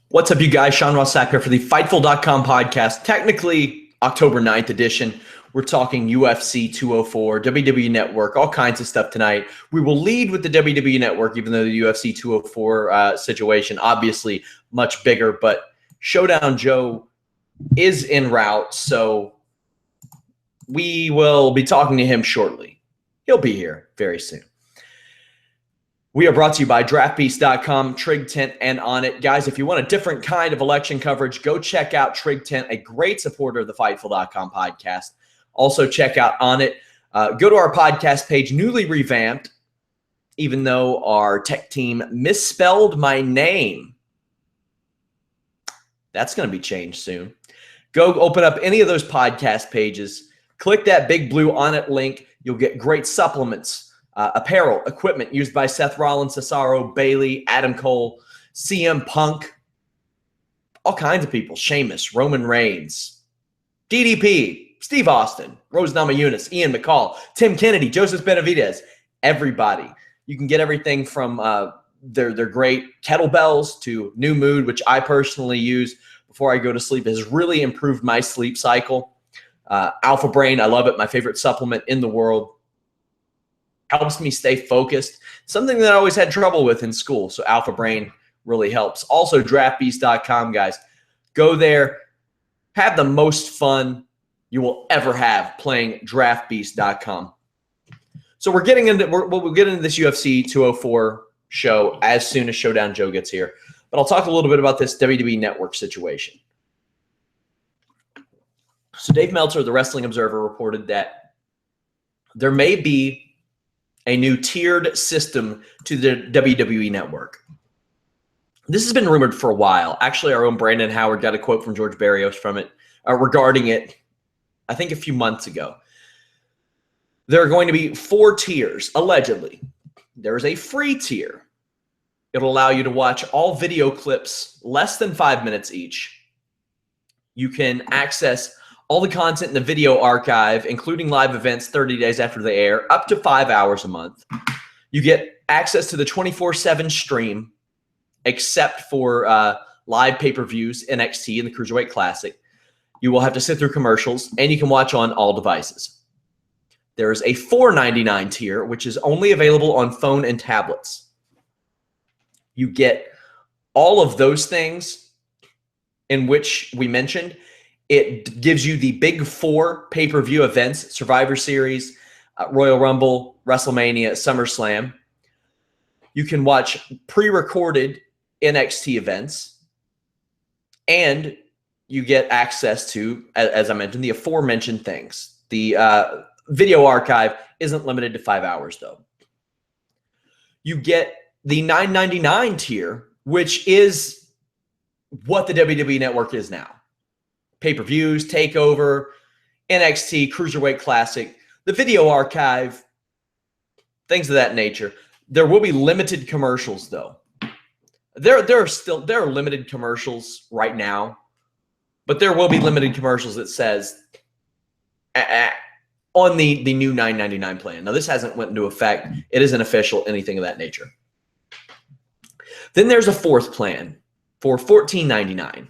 What's up, you guys? Sean Ross Sapp here for the Fightful.com podcast. Technically, October 9th edition. We're talking UFC 204, WWE Network, all kinds of stuff tonight. We will lead with the WWE Network, even though the UFC 204 situation, obviously much bigger. But Showdown Joe is en route, so we will be talking to him shortly. He'll be here very soon. We are brought to you by DraftBeast.com, Trig Tent, and On It. Guys, if you want a different kind of election coverage, go check out Trig Tent, a great supporter of the Fightful.com podcast. Also, check out On It. Go to our podcast page, newly revamped, even though our tech team misspelled my name. That's going to be changed soon. Go open up any of those podcast pages. Click that big blue On It link. You'll get great supplements. Apparel, equipment used by Seth Rollins, Cesaro, Bailey, Adam Cole, CM Punk, all kinds of people. Sheamus, Roman Reigns, DDP, Steve Austin, Rose Namajunas, Ian McCall, Tim Kennedy, Joseph Benavidez, everybody. You can get everything from their great kettlebells to New Mood, which I personally use before I go to sleep. It has really improved my sleep cycle. Alpha Brain, I love it. My favorite supplement in the world. Helps me stay focused, something that I always had trouble with in school. So Alpha Brain really helps. Also, DraftBeast.com, guys. Go there. Have the most fun you will ever have playing DraftBeast.com. So we'll get into this UFC 204 show as soon as Showdown Joe gets here. But I'll talk a little bit about this WWE Network situation. So Dave Meltzer, the Wrestling Observer, reported that there may be a new tiered system to the WWE Network. This has been rumored for a while. Actually, our own Brandon Howard got a quote from George Barrios from it regarding it, I think a few months ago. There are going to be 4 tiers, allegedly. There's a free tier. It'll allow you to watch all video clips less than 5 minutes each. You can access all the content in the video archive, including live events 30 days after they air, up to 5 hours a month. You get access to the 24/7 stream, except for live pay-per-views, NXT, and the Cruiserweight Classic. You will have to sit through commercials, and you can watch on all devices. There is a $4.99 tier, which is only available on phone and tablets. You get all of those things in which we mentioned. It gives you the big 4 pay-per-view events: Survivor Series, Royal Rumble, WrestleMania, SummerSlam. You can watch pre-recorded NXT events, and you get access to, as I mentioned, the aforementioned things. The video archive isn't limited to 5 hours, though. You get the $9.99 tier, which is what the WWE Network is now. Pay-per-views, TakeOver, NXT, Cruiserweight Classic, the video archive, things of that nature. There will be limited commercials, though. There are limited commercials right now, but there will be limited commercials that says on the new $9.99 plan. Now, this hasn't went into effect. It isn't official, anything of that nature. Then there's a 4th plan for $14.99.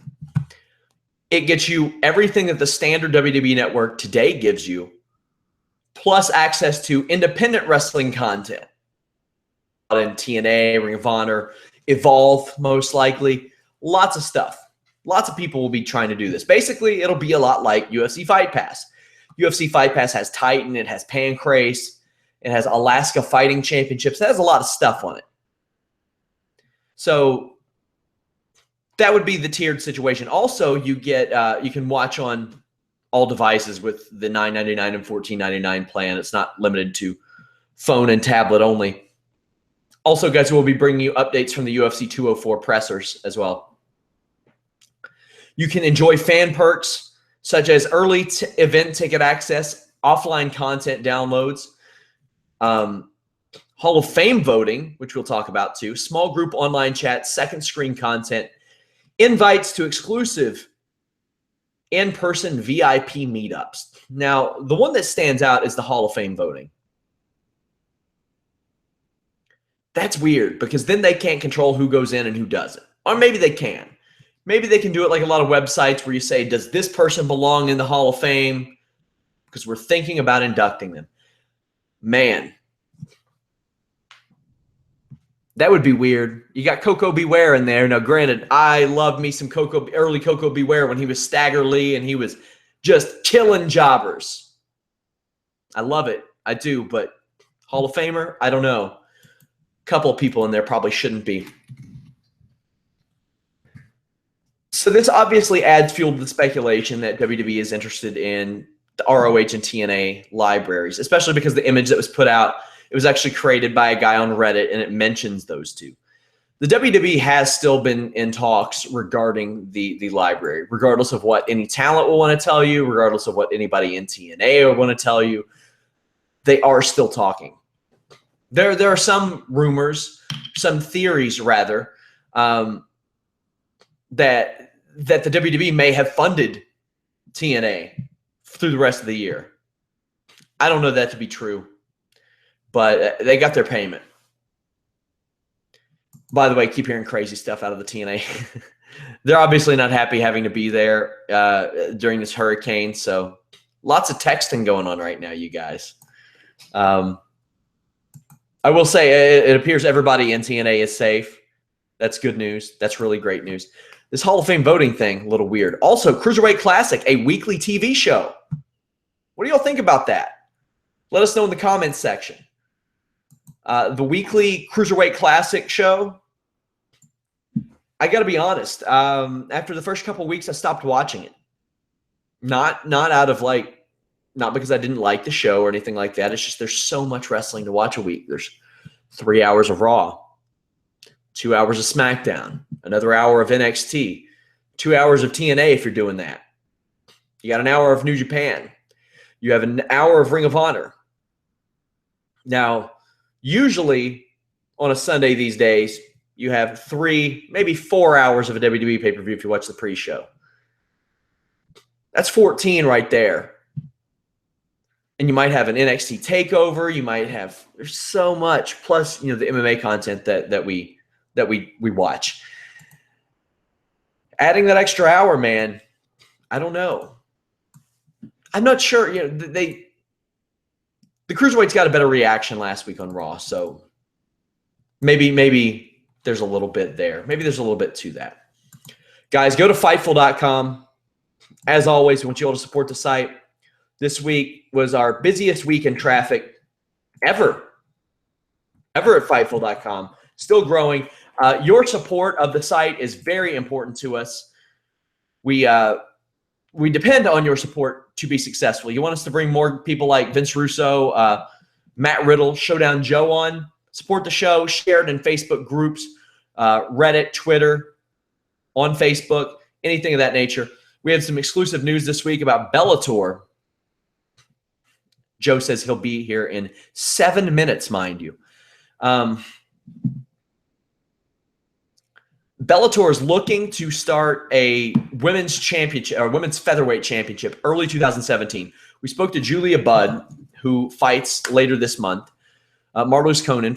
It gets you everything that the standard WWE Network today gives you, plus access to independent wrestling content. In TNA, Ring of Honor, Evolve, most likely. Lots of stuff. Lots of people will be trying to do this. Basically, it'll be a lot like UFC Fight Pass. UFC Fight Pass has Titan, it has Pancrase, it has Alaska Fighting Championships. It has a lot of stuff on it. So that would be the tiered situation. Also, you get you can watch on all devices with the $9.99 and $14.99 plan. It's not limited to phone and tablet only. Also, guys, we'll be bringing you updates from the UFC 204 pressers as well. You can enjoy fan perks such as early event ticket access, offline content downloads, Hall of Fame voting, which we'll talk about too, small group online chat, second screen content, invites to exclusive in-person VIP meetups. Now, the one that stands out is the Hall of Fame voting. That's weird because then they can't control who goes in and who doesn't. Or maybe they can. Maybe they can do it like a lot of websites where you say, does this person belong in the Hall of Fame? Because we're thinking about inducting them. Man, that would be weird. You got Coco Beware in there. Now, granted, I love me some early Coco Beware when he was Stagger Lee and he was just killing jobbers. I love it. I do, but Hall of Famer, I don't know. A couple of people in there probably shouldn't be. So this obviously adds fuel to the speculation that WWE is interested in the ROH and TNA libraries, especially because the image that was put out, it was actually created by a guy on Reddit, and it mentions those two. The WWE has still been in talks regarding the library, regardless of what any talent will want to tell you, regardless of what anybody in TNA will want to tell you. They are still talking. There are some rumors, some theories rather, that the WWE may have funded TNA through the rest of the year. I don't know that to be true, but they got their payment. By the way, keep hearing crazy stuff out of the TNA. They're obviously not happy having to be there during this hurricane, so lots of texting going on right now, you guys. I will say it appears everybody in TNA is safe. That's good news. That's really great news. This Hall of Fame voting thing, a little weird. Also, Cruiserweight Classic, a weekly TV show. What do y'all think about that? Let us know in the comments section. The weekly Cruiserweight Classic show, I got to be honest. After the first couple of weeks, I stopped watching it. Not out of not because I didn't like the show or anything like that. It's just there's so much wrestling to watch a week. There's 3 hours of Raw, 2 hours of SmackDown, another hour of NXT, 2 hours of TNA if you're doing that. You got an hour of New Japan. You have an hour of Ring of Honor. Now, usually on a Sunday these days, you have 3, maybe 4 hours of a WWE pay-per-view if you watch the pre-show. That's 14 right there. And you might have an NXT takeover. You might have, there's so much, plus, the MMA content that we watch. Adding that extra hour, man, I don't know. I'm not sure. The Cruiserweights got a better reaction last week on Raw, so maybe there's a little bit there. Maybe there's a little bit to that. Guys, go to Fightful.com. As always, we want you all to support the site. This week was our busiest week in traffic ever at Fightful.com. Still growing. Your support of the site is very important to us. We depend on your support to be successful. You want us to bring more people like Vince Russo, Matt Riddle, Showdown Joe on. Support the show. Share it in Facebook groups, Reddit, Twitter, on Facebook, anything of that nature. We had some exclusive news this week about Bellator. Joe says he'll be here in 7 minutes, mind you. Bellator is looking to start a women's championship or women's featherweight championship early 2017. We spoke to Julia Budd, who fights later this month. Marloes Conan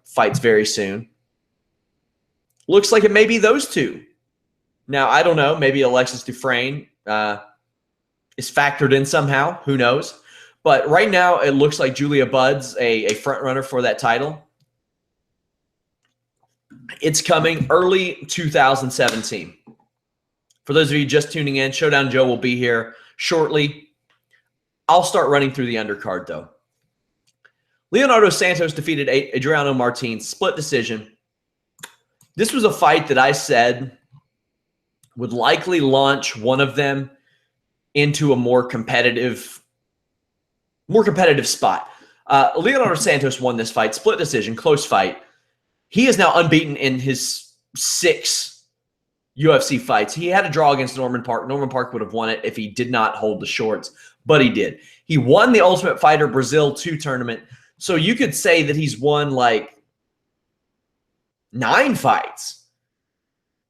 fights very soon. Looks like it may be those two. Now, I don't know. Maybe Alexis Dufresne is factored in somehow. Who knows? But right now, it looks like Julia Budd's a front runner for that title. It's coming early 2017. For those of you just tuning in, Showdown Joe will be here shortly. I'll start running through the undercard, though. Leonardo Santos defeated Adriano Martins, split decision. This was a fight that I said would likely launch one of them into a more competitive spot. Leonardo Santos won this fight, split decision, close fight. He is now unbeaten in his 6 UFC fights. He had a draw against Norman Park. Norman Park would have won it if he did not hold the shorts, but he did. He won the Ultimate Fighter Brazil 2 tournament. So you could say that he's won like 9 fights.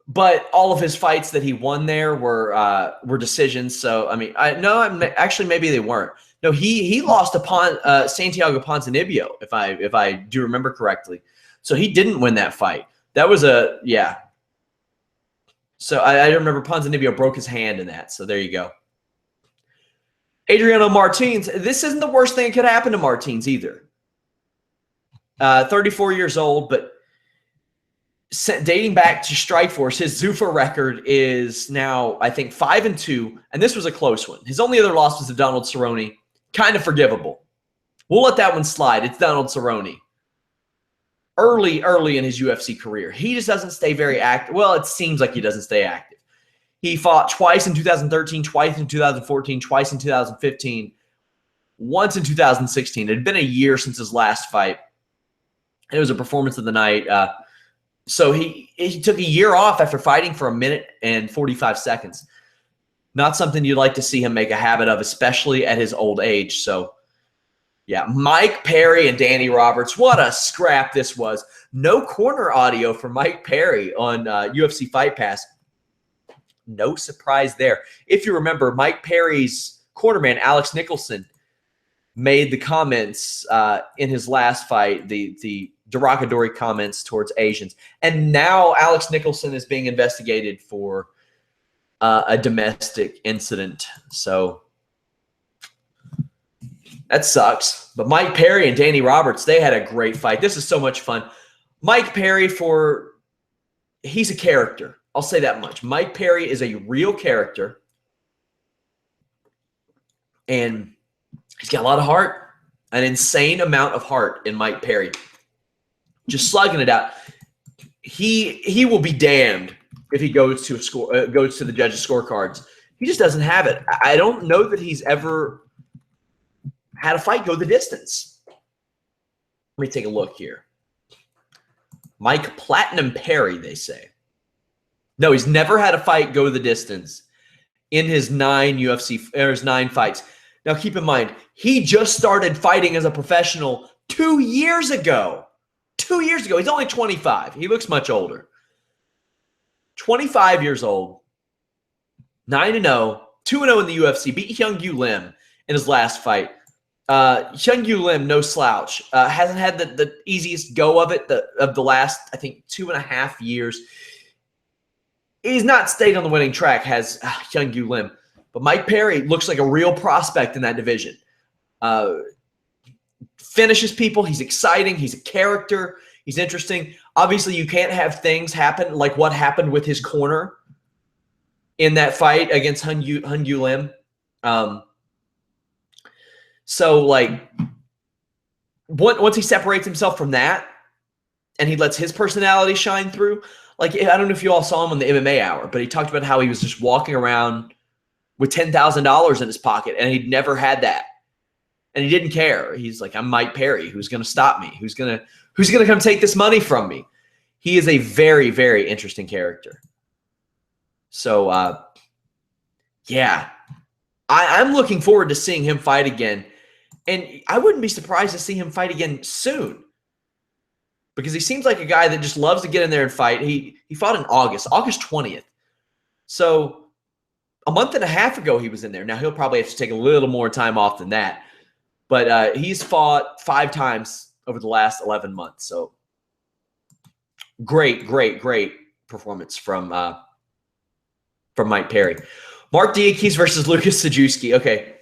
But all of his fights that he won there were decisions. So, I mean, actually, maybe they weren't. No, he lost upon Santiago Ponzinibbio, if I do remember correctly. So he didn't win that fight. That was So I remember Ponzinibbio broke his hand in that. So there you go. Adriano Martins. This isn't the worst thing that could happen to Martins either. 34 years old, but dating back to Strikeforce, his Zuffa record is now, I think, 5-2, and this was a close one. His only other loss was to Donald Cerrone. Kind of forgivable. We'll let that one slide. It's Donald Cerrone. Early in his UFC career. He just doesn't stay very active. Well, it seems like he doesn't stay active. He fought twice in 2013, twice in 2014, twice in 2015, once in 2016. It had been a year since his last fight. It was a performance of the night. So he took a year off after fighting for 1 minute and 45 seconds. Not something you'd like to see him make a habit of, especially at his old age. So, yeah, Mike Perry and Danny Roberts. What a scrap this was. No corner audio for Mike Perry on UFC Fight Pass. No surprise there. If you remember, Mike Perry's cornerman, Alex Nicholson, made the comments in his last fight, the derogatory comments towards Asians. And now Alex Nicholson is being investigated for a domestic incident. So that sucks. But Mike Perry and Danny Roberts, they had a great fight. This is so much fun. Mike Perry, he's a character. I'll say that much. Mike Perry is a real character. And he's got a lot of heart, an insane amount of heart in Mike Perry. Just slugging it out. He will be damned if he goes to the judges' scorecards. He just doesn't have it. I don't know that he's ever had a fight go the distance. Let me take a look here. Mike Platinum Perry, they say. No, he's never had a fight go the distance in his 9 fights. Now, keep in mind, he just started fighting as a professional 2 years ago. 2 years ago. He's only 25. He looks much older. 25 years old, 9-0, 2-0 in the UFC, beat Hyung-Yu Lim in his last fight. Hyung-Yu Lim, no slouch, hasn't had the easiest go of it of the last, I think, 2.5 years. He's not stayed on the winning track, has Hyung-Yu Lim. But Mike Perry looks like a real prospect in that division. Finishes people. He's exciting. He's a character. He's interesting. Obviously, you can't have things happen like what happened with his corner in that fight against Hyun-Yu Lim. So, like, once he separates himself from that and he lets his personality shine through, like, I don't know if you all saw him on the MMA Hour, but he talked about how he was just walking around with $10,000 in his pocket, and he'd never had that. And he didn't care. He's like, I'm Mike Perry. Who's going to stop me? Who's going to come take this money from me? He is a very, very interesting character. So, yeah, I'm looking forward to seeing him fight again. And I wouldn't be surprised to see him fight again soon, because he seems like a guy that just loves to get in there and fight. He fought in August 20th. So a month and a half ago he was in there. Now he'll probably have to take a little more time off than that. But he's fought 5 times over the last 11 months. So great performance from Mike Perry. Mark Diakis versus Lucas Sajewski. Okay.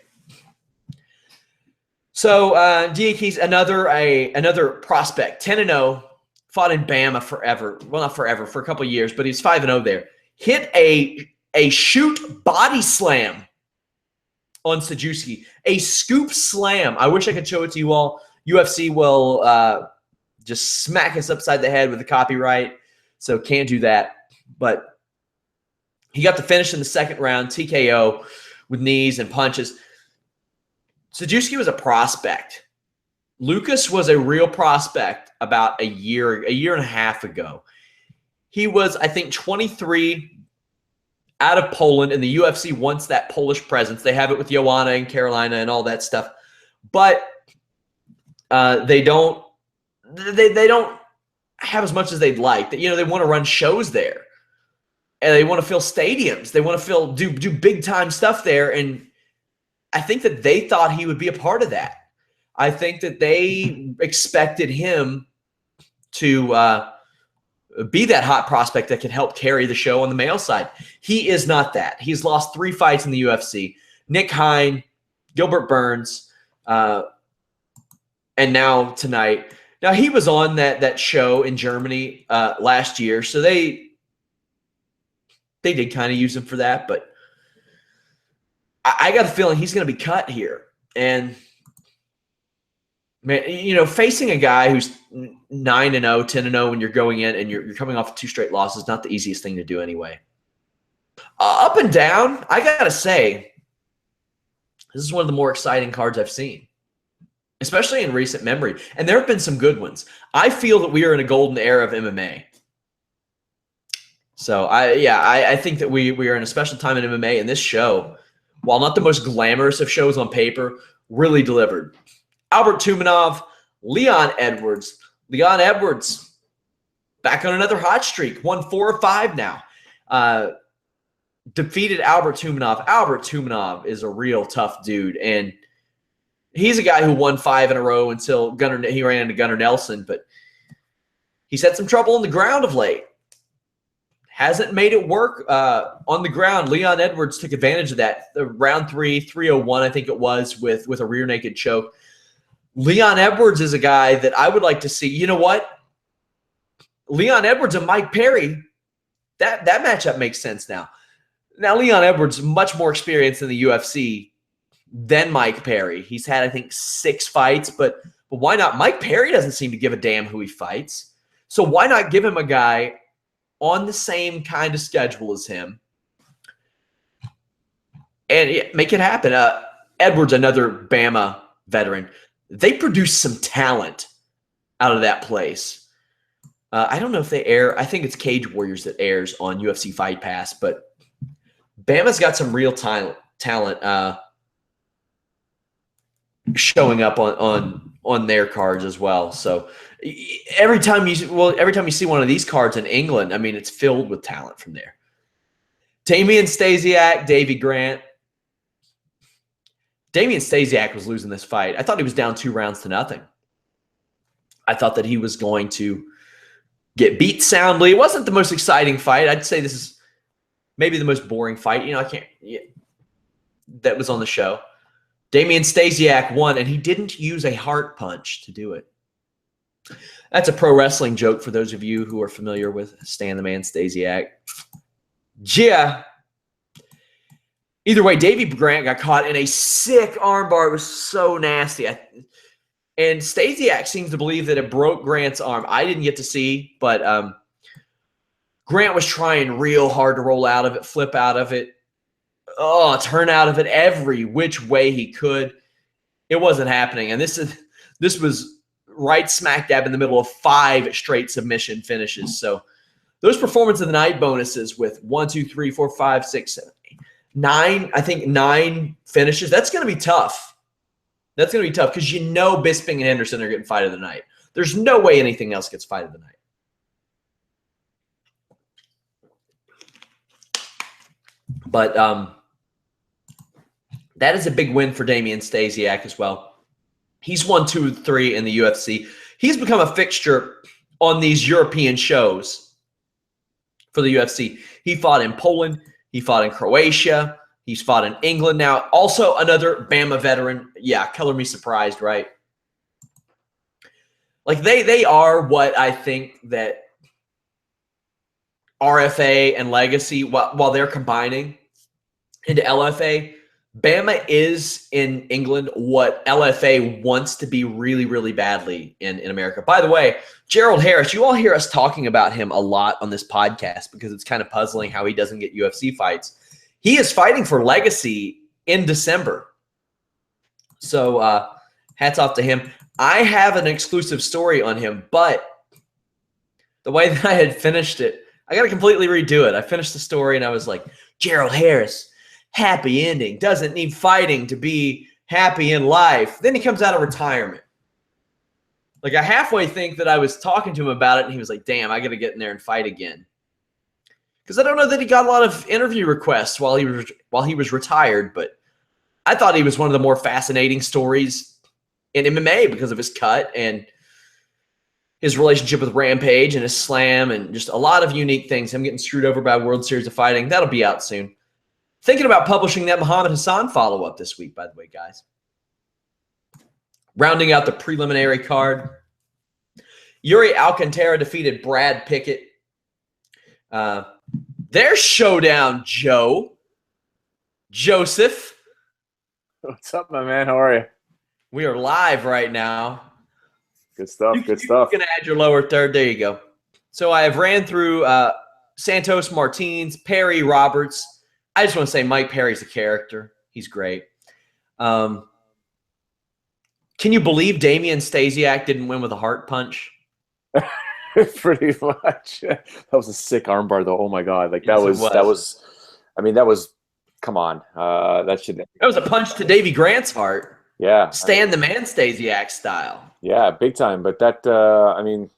So Diakis, another prospect, 10-0, fought in Bama forever. Well, not forever, for a couple of years, but he's 5-0 there. Hit a shoot body slam on Sajewski, a scoop slam. I wish I could show it to you all. UFC will just smack us upside the head with the copyright, so can't do that. But he got the finish in the second round, TKO with knees and punches. Sajewski was a prospect. Lucas was a real prospect about a year and a half ago. He was, I think, 23, out of Poland, and the UFC wants that Polish presence. They have it with Joanna and Carolina and all that stuff, but they don't have as much as they'd like. That, they want to run shows there, and they want to fill stadiums. They want to do big time stuff there, and I think that they thought he would be a part of that. I think that they expected him to be that hot prospect that can help carry the show on the male side. He is not that. He's lost 3 fights in the UFC. Nick Hine, Gilbert Burns, and now tonight. Now, he was on that show in Germany last year, so they did kind of use him for that, but I got a feeling he's going to be cut here. And, man, you know, facing a guy who's 9-0, 10-0 when you're going in and you're coming off of 2 straight losses is not the easiest thing to do anyway. Up and down, I got to say, this is one of the more exciting cards I've seen, especially in recent memory. And there have been some good ones. I feel that we are in a golden era of MMA. So, I think that we are in a special time in MMA, and this show, while not the most glamorous of shows on paper, really delivered. Albert Tumanov, Leon Edwards. Leon Edwards back on another hot streak, won 4 or 5 now. Defeated Albert Tumanov. Albert Tumanov is a real tough dude, and he's a guy who won 5 in a row until he ran into Gunnar Nelson, but he's had some trouble on the ground of late. Hasn't made it work on the ground. Leon Edwards took advantage of that. The round 3, 301, I think it was, with a rear naked choke. Leon Edwards is a guy that I would like to see. You know what? Leon Edwards and Mike Perry, that matchup makes sense now. Now, Leon Edwards, much more experience in the UFC than Mike Perry. He's had, I think, 6 fights, but why not? Mike Perry doesn't seem to give a damn who he fights. So why not give him a guy on the same kind of schedule as him and make it happen? Edwards, another Bama veteran. They produce some talent out of that place. I don't know if they air. I think it's Cage Warriors that airs on UFC Fight Pass, but Bama's got some real talent showing up on their cards as well. So every time you see one of these cards in England, I mean, it's filled with talent from there. Damian Stasiak, Davy Grant. Damian Stasiak was losing this fight. I thought he was down 2 rounds to nothing. I thought that he was going to get beat soundly. It wasn't the most exciting fight. I'd say this is maybe the most boring fight. You know, that was on the show. Damian Stasiak won, and he didn't use a heart punch to do it. That's a pro wrestling joke for those of you who are familiar with Stan the Man Stasiak. Yeah. Either way, Davy Grant got caught in a sick armbar. It was so nasty. And Stasiak seems to believe that it broke Grant's arm. I didn't get to see, but Grant was trying real hard to roll out of it, flip out of it, turn out of it every which way he could. It wasn't happening. And this was right smack dab in the middle of 5 straight submission finishes. So those performance of the night bonuses with 1, 2, 3, 4, 5, 6, 7, 8, 9, I think 9 finishes. That's going to be tough. That's going to be tough because you know Bisping and Henderson are getting fight of the night. There's no way anything else gets fight of the night. But that is a big win for Damian Stasiak as well. He's won 2 of 3 in the UFC. He's become a fixture on these European shows for the UFC. He fought in Poland. He fought in Croatia. He's fought in England now. Also another Bama veteran. Yeah, color me surprised, right? Like they are what I think that RFA and Legacy, while they're combining into LFA, Bama is in England what LFA wants to be really, really badly in America. By the way, Gerald Harris, you all hear us talking about him a lot on this podcast because it's kind of puzzling how he doesn't get UFC fights. He is fighting for Legacy in December. So hats off to him. I have an exclusive story on him, but the way that I had finished it, I got to completely redo it. I finished the story and I was like, Gerald Harris, happy ending, doesn't need fighting to be happy in life. Then he comes out of retirement. Like I halfway think that I was talking to him about it and he was like, damn, I got to get in there and fight again. Because I don't know that he got a lot of interview requests while he was retired, but I thought he was one of the more fascinating stories in MMA because of his cut. And his relationship with Rampage and his slam and just a lot of unique things. Him getting screwed over by World Series of Fighting. That'll be out soon. Thinking about publishing that Muhammad Hassan follow-up this week, by the way, guys. Rounding out the preliminary card, Yuri Alcantara defeated Brad Pickett. There's Showdown, Joseph. What's up, my man? How are you? We are live right now. Good stuff. Good stuff. You're going to add your lower third. There you go. So I have ran through Santos Martins, Perry Roberts. I just want to say Mike Perry's a character. He's great. Can you believe Damian Stasiak didn't win with a heart punch? Pretty much. That was a sick armbar, though. Oh my god! Like that was. I mean, that was. Come on. That was a punch to Davy Grant's heart. Yeah. Stan the Man Stasiak style. Yeah, big time. But that. I mean,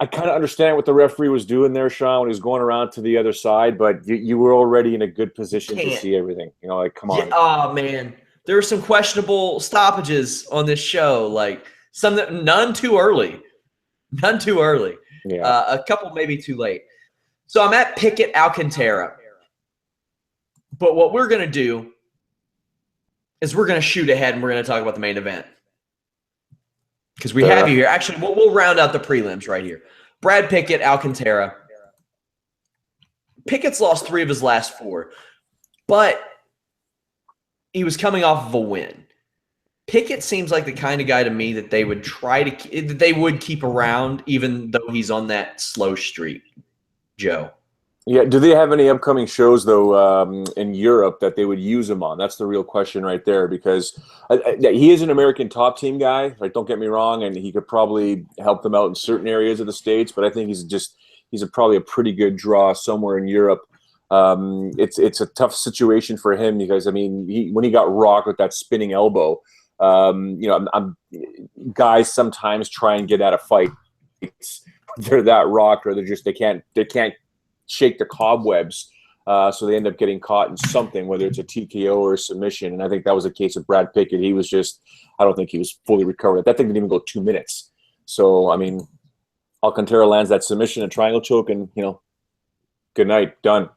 I kind of understand what the referee was doing there, Sean, when he was going around to the other side. But you were already in a good position to see everything. You know, like come on. Yeah, oh man, there were some questionable stoppages on this show. Like none too early. None too early. Yeah. A couple maybe too late. So I'm at Pickett Alcantara. But what we're going to do is we're going to shoot ahead and we're going to talk about the main event. Because we have you here. Actually, we'll round out the prelims right here. Brad Pickett, Alcantara. Pickett's lost 3 of his last 4. But he was coming off of a win. Pickett seems like the kind of guy to me that they would keep around, even though he's on that slow streak. Joe. Yeah. Do they have any upcoming shows though in Europe that they would use him on? That's the real question right there, because he is an American top team guy. Like, don't get me wrong, and he could probably help them out in certain areas of the States. But I think he's probably a pretty good draw somewhere in Europe. It's a tough situation for him because I mean when he got rocked with that spinning elbow. Guys sometimes try and get out of fight. They're that rocked, or they can't shake the cobwebs, so they end up getting caught in something, whether it's a TKO or a submission. And I think that was the case of Brad Pickett. He was I don't think he was fully recovered. That thing didn't even go 2 minutes. So I mean, Alcantara lands that submission, a triangle choke, and good night, done.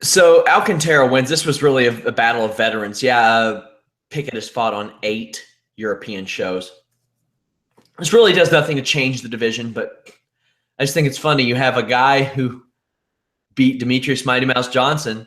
So Alcantara wins. This was really a battle of veterans. Yeah, Pickett has fought on 8 European shows. This really does nothing to change the division, but I just think it's funny. You have a guy who beat Demetrius Mighty Mouse Johnson,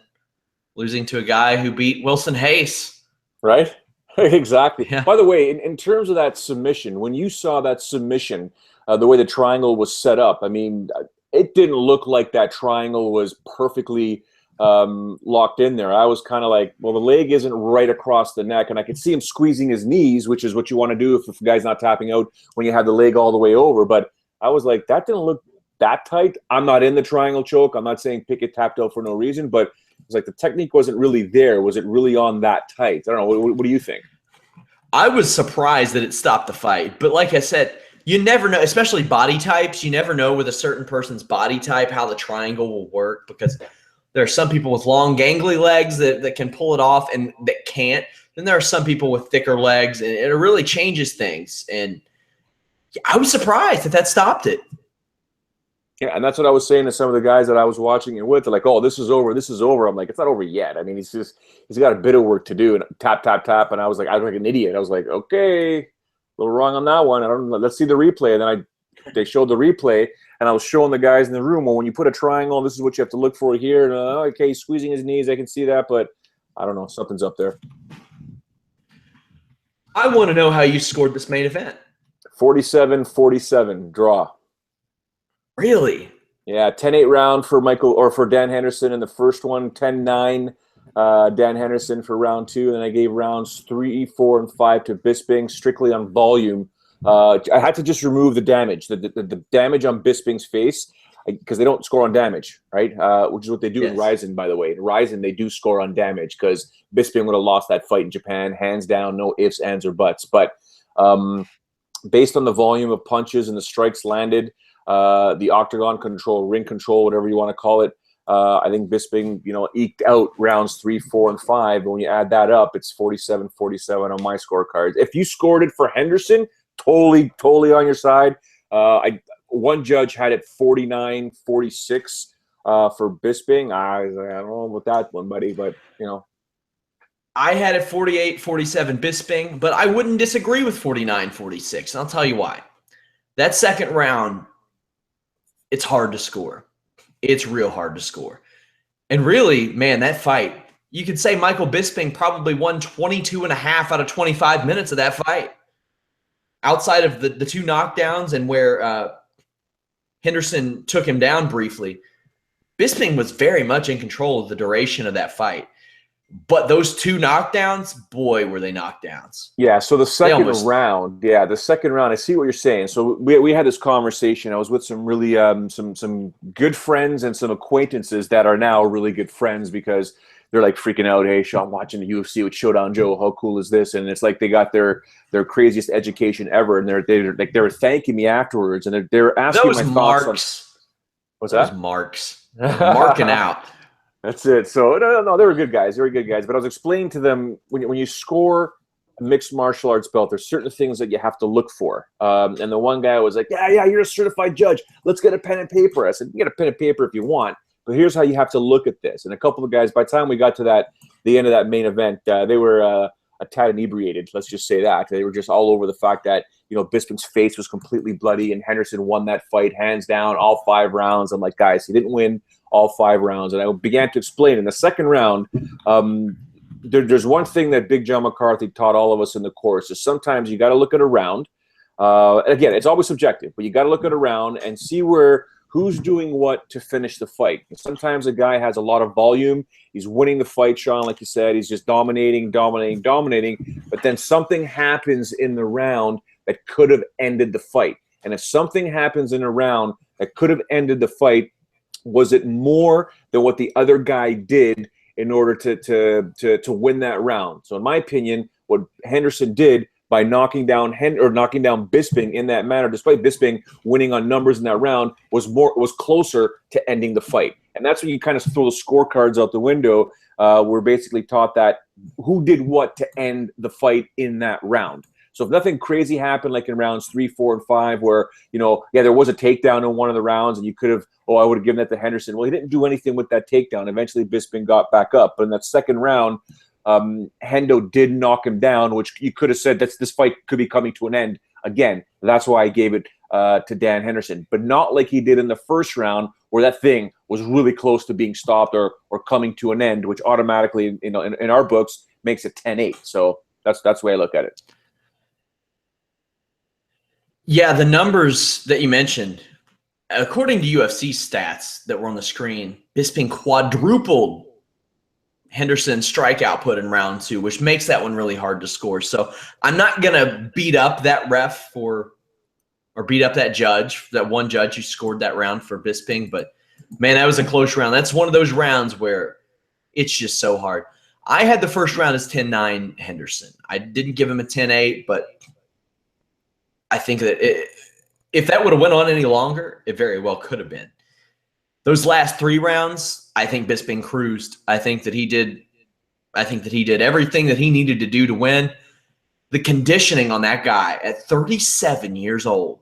losing to a guy who beat Wilson Hayes. Right? Exactly. Yeah. By the way, in terms of that submission, when you saw that submission, the way the triangle was set up, I mean, it didn't look like that triangle was perfectly locked in there. I was kind of like, well, the leg isn't right across the neck, and I could see him squeezing his knees, which is what you want to do if the guy's not tapping out when you have the leg all the way over. But I was like, that didn't look that tight. I'm not in the triangle choke. I'm not saying Pickett tapped out for no reason, but it's like the technique wasn't really there. Was it really on that tight? I don't know. What do you think? I was surprised that it stopped the fight, but like I said, you never know, especially body types. You never know with a certain person's body type how the triangle will work, because there are some people with long, gangly legs that can pull it off and that can't. Then there are some people with thicker legs, and it really changes things. And I was surprised that stopped it. Yeah, and that's what I was saying to some of the guys that I was watching it with. They're like, oh, this is over. This is over. I'm like, it's not over yet. I mean, he's got a bit of work to do. And tap, tap, tap. And I was like an idiot. I was like, okay, a little wrong on that one. I don't know. Let's see the replay. And then they showed the replay. And I was showing the guys in the room, well, when you put a triangle, this is what you have to look for here. And okay, he's squeezing his knees. I can see that, but I don't know. Something's up there. I want to know how you scored this main event. 47-47 draw. Really? Yeah, 10-8 round for Dan Henderson in the first one, 10-9 Dan Henderson for round 2, and then I gave rounds 3, 4, and 5 to Bisping, strictly on volume. I had to just remove the damage, the damage on Bisping's face, because they don't score on damage, right? Which is what they do in Ryzen, by the way. In Ryzen, they do score on damage, because Bisping would have lost that fight in Japan, hands down, no ifs, ands, or buts. But based on the volume of punches and the strikes landed, the octagon control, ring control, whatever you want to call it, I think Bisping, eked out rounds 3, 4, and 5. And when you add that up, it's 47-47 on my scorecards. If you scored it for Henderson, totally on your side. One judge had it 49-46 for Bisping. I don't know about that one, buddy, but I had it 48-47 Bisping, but I wouldn't disagree with 49-46. And I'll tell you why. That second round, it's hard to score. It's real hard to score. And really, man, that fight, you could say Michael Bisping probably won 22 and a half out of 25 minutes of that fight. Outside of the 2 knockdowns and where Henderson took him down briefly, Bisping was very much in control of the duration of that fight. But those 2 knockdowns, boy, were they knockdowns. Yeah, so the second round, I see what you're saying. So we had this conversation. I was with some really some good friends and some acquaintances that are now really good friends because they're like freaking out. Hey, Sean, watching the UFC with Showdown Joe. How cool is this? And it's like they got their craziest education ever, and they were thanking me afterwards, and they're asking my thoughts on. What's that? Those marks. Marking out. That's it. So no, they were good guys. They were good guys. But I was explaining to them when you score a mixed martial arts belt, there's certain things that you have to look for. And the one guy was like, "Yeah, you're a certified judge. Let's get a pen and paper." I said, "You get a pen and paper if you want, but here's how you have to look at this." And a couple of guys, by the time we got to the end of that main event, they were a tad inebriated. Let's just say that they were just all over the fact that Bisping's face was completely bloody, and Henderson won that fight hands down, all 5 rounds. I'm like, guys, he didn't win all 5 rounds. And I began to explain in the second round, there's one thing that Big John McCarthy taught all of us in the course is sometimes you got to look at a round. Again, it's always subjective, but you got to look at a round and see who's doing what to finish the fight. And sometimes a guy has a lot of volume. He's winning the fight, Sean, like you said. He's just dominating. But then something happens in the round that could have ended the fight. And if something happens in a round that could have ended the fight, was it more than what the other guy did in order to win that round? So in my opinion, what Henderson did by knocking down Bisping in that manner, despite Bisping winning on numbers in that round, was closer to ending the fight. And that's when you kind of throw the scorecards out the window. We're basically taught that who did what to end the fight in that round. So if nothing crazy happened, like in rounds 3, 4, and 5, where, there was a takedown in one of the rounds and you could have, I would have given that to Henderson. Well, he didn't do anything with that takedown. Eventually, Bisping got back up. But in that second round, Hendo did knock him down, which you could have said this fight could be coming to an end. Again, that's why I gave it to Dan Henderson. But not like he did in the first round, where that thing was really close to being stopped or coming to an end, which automatically, in our books, makes it 10-8. So that's the way I look at it. Yeah, the numbers that you mentioned, according to UFC stats that were on the screen, Bisping quadrupled Henderson's strike output in round 2, which makes that one really hard to score. So I'm not going to beat up that ref or beat up that judge, that one judge who scored that round for Bisping. But, man, that was a close round. That's one of those rounds where it's just so hard. I had the first round as 10-9 Henderson. I didn't give him a 10-8, but I think that if that would have went on any longer, it very well could have been. Those last 3 rounds, I think Bisping cruised. I think that he did everything that he needed to do to win. The conditioning on that guy at 37 years old.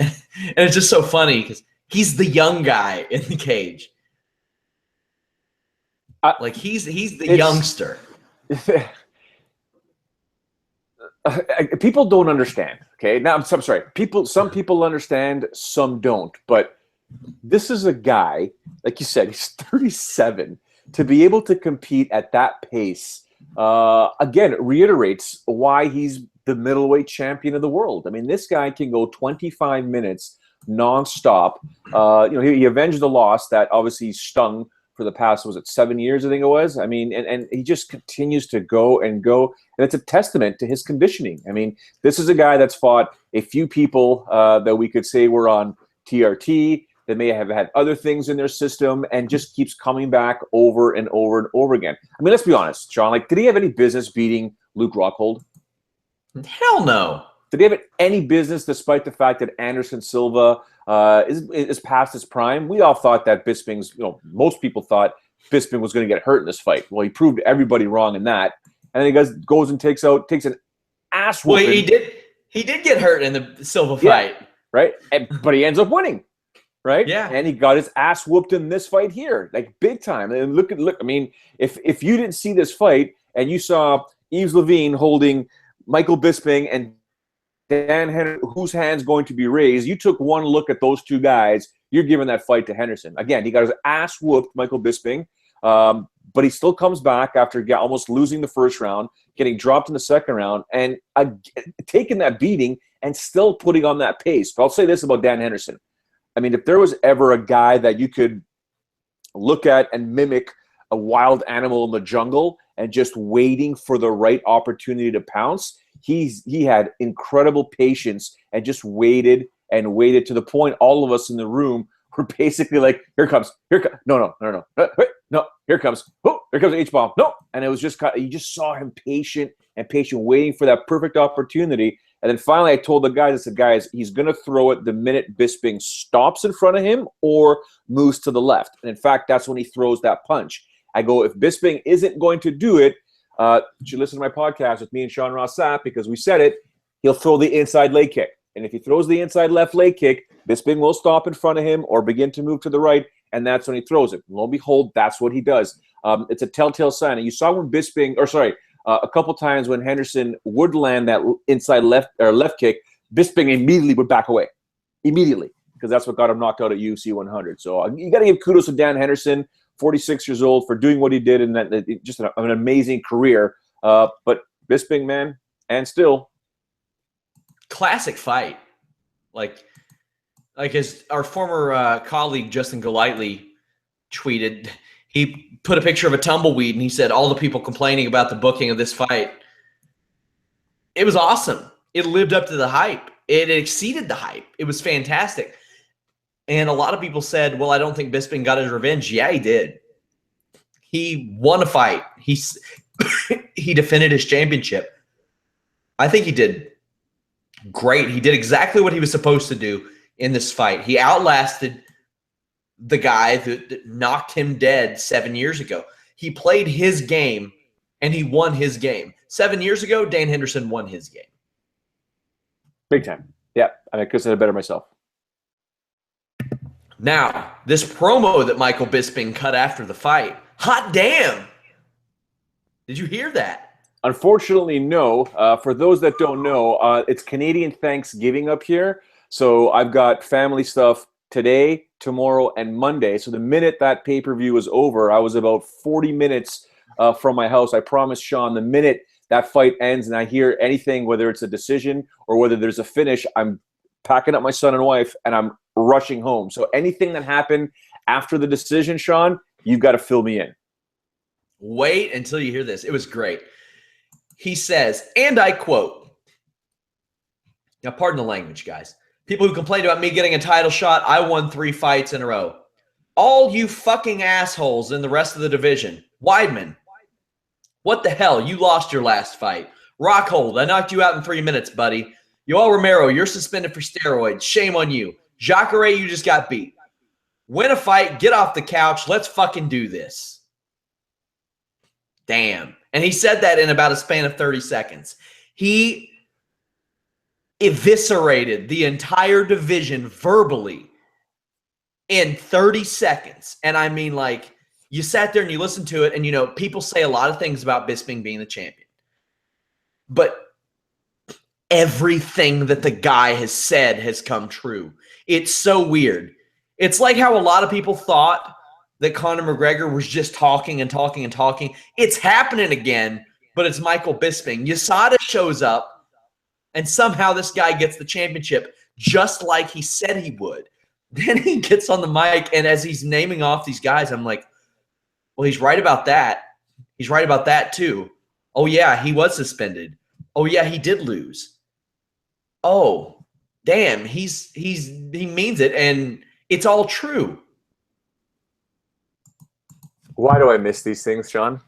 And it's just so funny because he's the young guy in the cage. He's the youngster. People don't understand. Okay, now I'm sorry. Some people understand, some don't. But this is a guy, like you said, he's 37. To be able to compete at that pace, again, it reiterates why he's the middleweight champion of the world. I mean, this guy can go 25 minutes nonstop. He avenged the loss that obviously stung for the past, 7 years, I think it was. I mean, and he just continues to go and go. And it's a testament to his conditioning. I mean, this is a guy that's fought a few people that we could say were on TRT, that may have had other things in their system, and just keeps coming back over and over and over again. I mean, let's be honest, Sean. Did he have any business beating Luke Rockhold? Hell no. Did he have any business, despite the fact that Anderson Silva is past his prime. We all thought that Bisping's, most people thought Bisping was going to get hurt in this fight. Well, he proved everybody wrong in that. And then he goes and takes an ass whooping. Well, he did get hurt in the Silva fight. Right? But he ends up winning. Right? Yeah. And he got his ass whooped in this fight here, like big time. And look. I mean, if you didn't see this fight and you saw Yves Levine holding Michael Bisping and Dan Henderson, whose hand's going to be raised, you took one look at those two guys, you're giving that fight to Henderson. Again, he got his ass whooped, Michael Bisping, but he still comes back after almost losing the first round, getting dropped in the second round, and taking that beating and still putting on that pace. But I'll say this about Dan Henderson. I mean, if there was ever a guy that you could look at and mimic a wild animal in the jungle and just waiting for the right opportunity to pounce, he had incredible patience and just waited to the point all of us in the room were basically like, here comes, here comes H-bomb, no. And it was just you just saw him patient, waiting for that perfect opportunity. And then finally I told the guys, I said, guys, he's going to throw it the minute Bisping stops in front of him or moves to the left. And in fact, that's when he throws that punch. I go, if Bisping isn't going to do it, you should listen to my podcast with me and Sean Ross Sapp, because we said it, he'll throw the inside leg kick. And if he throws the inside left leg kick, Bisping will stop in front of him or begin to move to the right, and that's when he throws it. Lo and behold, that's what he does. It's a telltale sign. And you saw when a couple times when Henderson would land that inside left kick, Bisping immediately would back away. Immediately. Because that's what got him knocked out at UFC 100. So you got to give kudos to Dan Henderson, 46 years old, for doing what he did, and that just an amazing career. But Bisping, man, and still. Classic fight. Like as our former colleague Justin Golightly tweeted, he put a picture of a tumbleweed and he said, all the people complaining about the booking of this fight, it was awesome. It lived up to the hype. It exceeded the hype. It was fantastic. And a lot of people said, well, I don't think Bisping got his revenge. Yeah, he did. He won a fight. He defended his championship. I think he did great. He did exactly what he was supposed to do in this fight. He outlasted the guy that knocked him dead 7 years ago. He played his game, and he won his game. 7 years ago, Dan Henderson won his game. Big time. Yeah, I could have said it better myself. Now, this promo that Michael Bisping cut after the fight, hot damn! Did you hear that? Unfortunately, no. For those that don't know, it's Canadian Thanksgiving up here. So I've got family stuff today, tomorrow, and Monday. So the minute that pay-per-view was over, I was about 40 minutes from my house. I promised Sean, the minute that fight ends and I hear anything, whether it's a decision or whether there's a finish, I'm packing up my son and wife and I'm rushing home. So anything that happened after the decision, Sean, you've got to fill me in. Wait until you hear this. It was great. He says, and I quote, now pardon the language, guys. People who complained about me getting a title shot, I won 3 fights in a row. All you fucking assholes in the rest of the division. Weidman, what the hell? You lost your last fight. Rockhold, I knocked you out in 3 minutes, buddy. Yoel Romero, you're suspended for steroids. Shame on you. Jacare, you just got beat. Win a fight, get off the couch. Let's fucking do this. Damn. And he said that in about a span of 30 seconds. He eviscerated the entire division verbally in 30 seconds. And I mean, like, you sat there and you listened to it, and, you know, people say a lot of things about Bisping being the champion. But everything that the guy has said has come true. It's so weird. It's like how a lot of people thought that Conor McGregor was just talking and talking and talking. It's happening again, but it's Michael Bisping. USADA shows up, and somehow this guy gets the championship just like he said he would. Then he gets on the mic, and as he's naming off these guys, I'm like, well, he's right about that. He's right about that too. Oh, yeah, he was suspended. Oh, yeah, he did lose. Oh, damn, he means it, and it's all true. Why do I miss these things, Sean?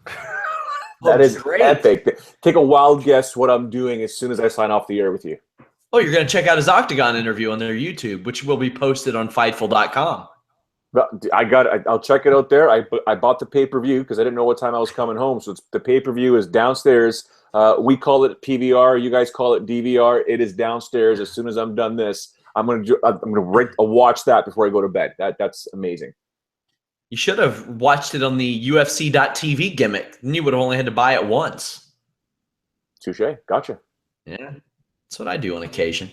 That is great. Epic. Take a wild guess what I'm doing as soon as I sign off the air with you. Oh, you're going to check out his Octagon interview on their YouTube, which will be posted on Fightful.com. I'll check it out there. I bought the pay-per-view because I didn't know what time I was coming home. So the pay-per-view is downstairs. We call it PVR. You guys call it DVR. It is downstairs. As soon as I'm done this, I'm gonna watch that before I go to bed. That's amazing. You should have watched it on the UFC.tv gimmick. Then you would have only had to buy it once. Touche. Gotcha. Yeah, that's what I do on occasion.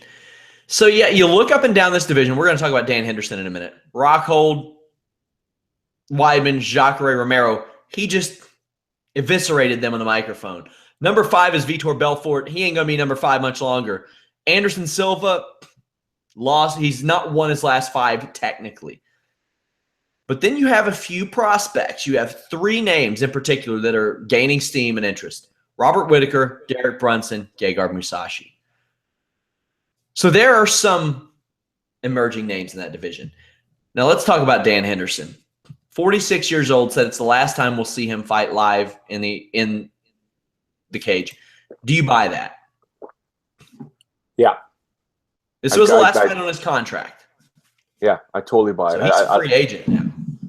So, yeah, you look up and down this division. We're going to talk about Dan Henderson in a minute. Rockhold, Weidman, Jacare Romero. He just eviscerated them on the microphone. Number 5 is Vitor Belfort. He ain't going to be number 5 much longer. Anderson Silva lost. He's not won his last 5 technically. But then you have a few prospects. You have 3 names in particular that are gaining steam and interest. Robert Whitaker, Derek Brunson, Gegard Mousasi. So there are some emerging names in that division. Now let's talk about Dan Henderson. 46 years old, said it's the last time we'll see him fight live in the cage. Do you buy that? Yeah. This was the last fight on his contract. Yeah, I totally buy it. So he's a free agent now.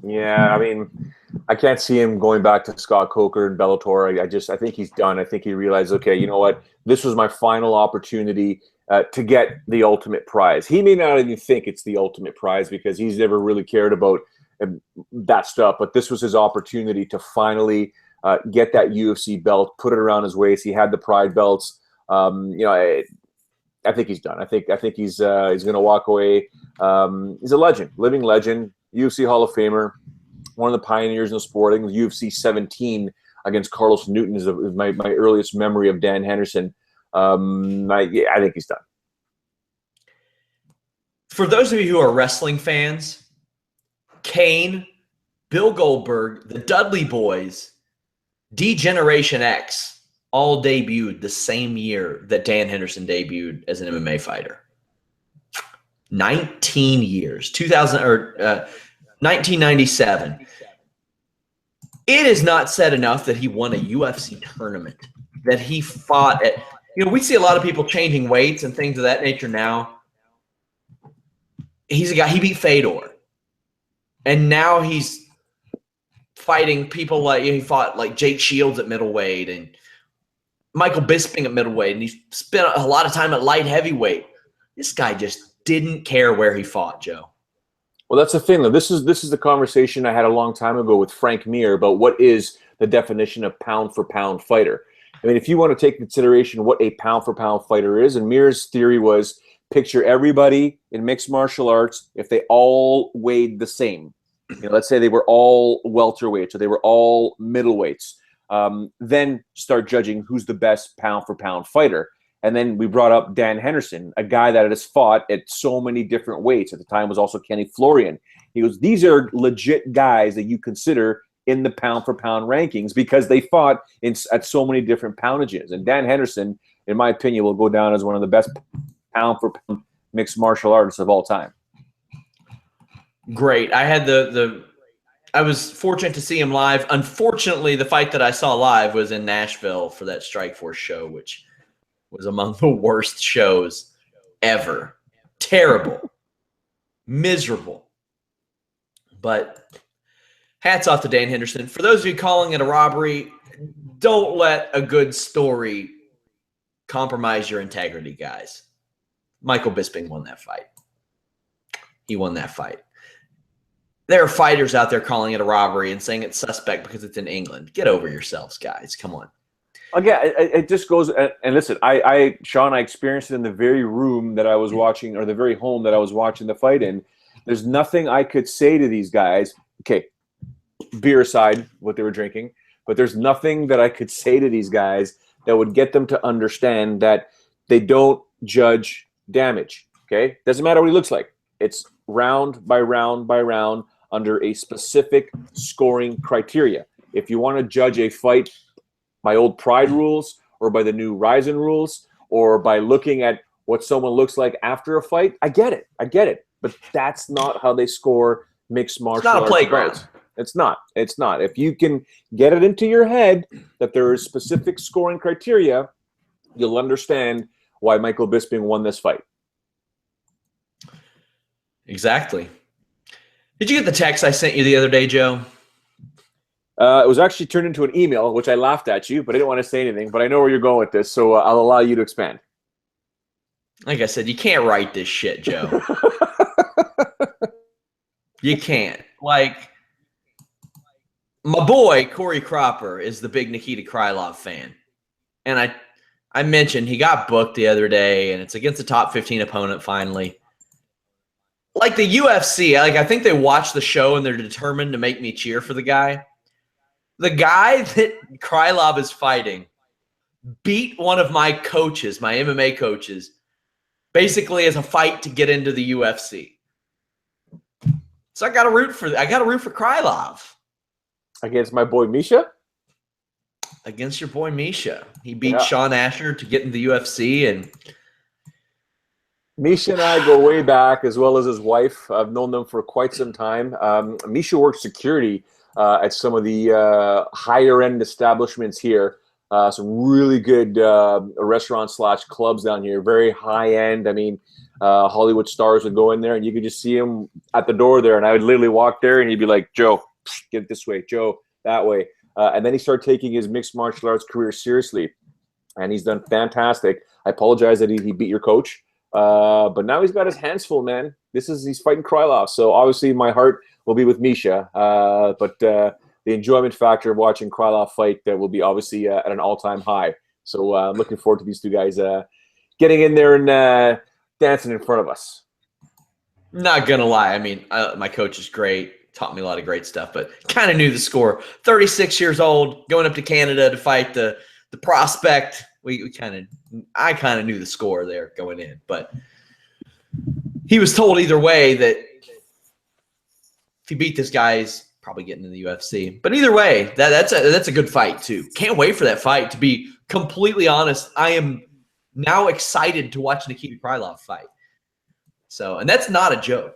Yeah, I mean, I can't see him going back to Scott Coker and Bellator. I think he's done. I think he realized, okay, you know what? This was my final opportunity to get the ultimate prize. He may not even think it's the ultimate prize because he's never really cared about that stuff. But this was his opportunity to finally get that UFC belt, put it around his waist. He had the Pride belts. I think he's done. I think he's going to walk away. He's a legend, living legend, UFC Hall of Famer, one of the pioneers in the sport. I think UFC 17 against Carlos Newton is my earliest memory of Dan Henderson. I think he's done. For those of you who are wrestling fans, Kane, Bill Goldberg, the Dudley Boys, D-Generation X all debuted the same year that Dan Henderson debuted as an MMA fighter. 19 years, 1997. It is not said enough that he won a UFC tournament, that he fought at. We see a lot of people changing weights and things of that nature now. He's a guy, he beat Fedor. And now he's fighting people like, he fought like Jake Shields at middleweight and Michael Bisping at middleweight. And he spent a lot of time at light heavyweight. This guy just didn't care where he fought, Joe. Well, that's the thing, though. This is the conversation I had a long time ago with Frank Mir about what is the definition of pound-for-pound fighter. I mean, if you want to take consideration what a pound-for-pound fighter is, and Mir's theory was picture everybody in mixed martial arts if they all weighed the same. Let's say they were all welterweights or they were all middleweights. Then start judging who's the best pound-for-pound fighter. And then we brought up Dan Henderson, a guy that has fought at so many different weights. At the time was also Kenny Florian. He goes, these are legit guys that you consider in the pound-for-pound rankings because they fought at so many different poundages. And Dan Henderson, in my opinion, will go down as one of the best pound-for-pound mixed martial artists of all time. Great. I had I was fortunate to see him live. Unfortunately, the fight that I saw live was in Nashville for that Strikeforce show, which was among the worst shows ever. Terrible. Miserable. But hats off to Dan Henderson. For those of you calling it a robbery, don't let a good story compromise your integrity, guys. Michael Bisping won that fight. He won that fight. There are fighters out there calling it a robbery and saying it's suspect because it's in England. Get over yourselves, guys. Come on. Again, it just goes, and listen, Sean, I experienced it in the very room that I was watching, or the very home that I was watching the fight in. There's nothing I could say to these guys. Okay, beer aside, what they were drinking, but there's nothing that I could say to these guys that would get them to understand that they don't judge damage. Okay, doesn't matter what he looks like. It's round by round by round under a specific scoring criteria. If you want to judge a fight by old Pride rules or by the new Ryzen rules or by looking at what someone looks like after a fight, I get it. But that's not how they score mixed martial arts. It's not a playground. Fights. It's not. If you can get it into your head that there is specific scoring criteria, you'll understand why Michael Bisping won this fight. Exactly. Did you get the text I sent you the other day, Joe? It was actually turned into an email, which I laughed at you, but I didn't want to say anything. But I know where you're going with this, so I'll allow you to expand. Like I said, you can't write this shit, Joe. You can't. Like, my boy, Corey Cropper, is the big Nikita Krylov fan. And I mentioned he got booked the other day, and it's against a top 15 opponent finally. Like the UFC, I think they watch the show and they're determined to make me cheer for the guy. The guy that Krylov is fighting beat one of my coaches, my MMA coaches, basically as a fight to get into the UFC. So I got to root for Krylov. Against my boy Misha? Against your boy Misha. He beat Sean Asher to get into the UFC, and Misha and I go way back, as well as his wife. I've known them for quite some time. Misha worked security at some of the higher-end establishments here. Some really good restaurants/clubs down here. Very high-end. I mean, Hollywood stars would go in there, and you could just see him at the door there. And I would literally walk there, and he'd be like, "Joe, get it this way. Joe, that way." And then he started taking his mixed martial arts career seriously, and he's done fantastic. I apologize that he beat your coach. But now he's got his hands full, man. He's fighting Krylov, so obviously my heart will be with Misha. But the enjoyment factor of watching Krylov fight will be obviously at an all-time high. So I'm looking forward to these two guys getting in there and dancing in front of us. Not gonna lie, I mean, my coach is great, taught me a lot of great stuff, but kind of knew the score. 36 years old, going up to Canada to fight the prospect. I kind of knew the score there going in, but he was told either way that if he beat this guy, he's probably getting in the UFC. But either way, that's a good fight too. Can't wait for that fight. To be completely honest, I am now excited to watch Nikita Krylov fight. So, and that's not a joke.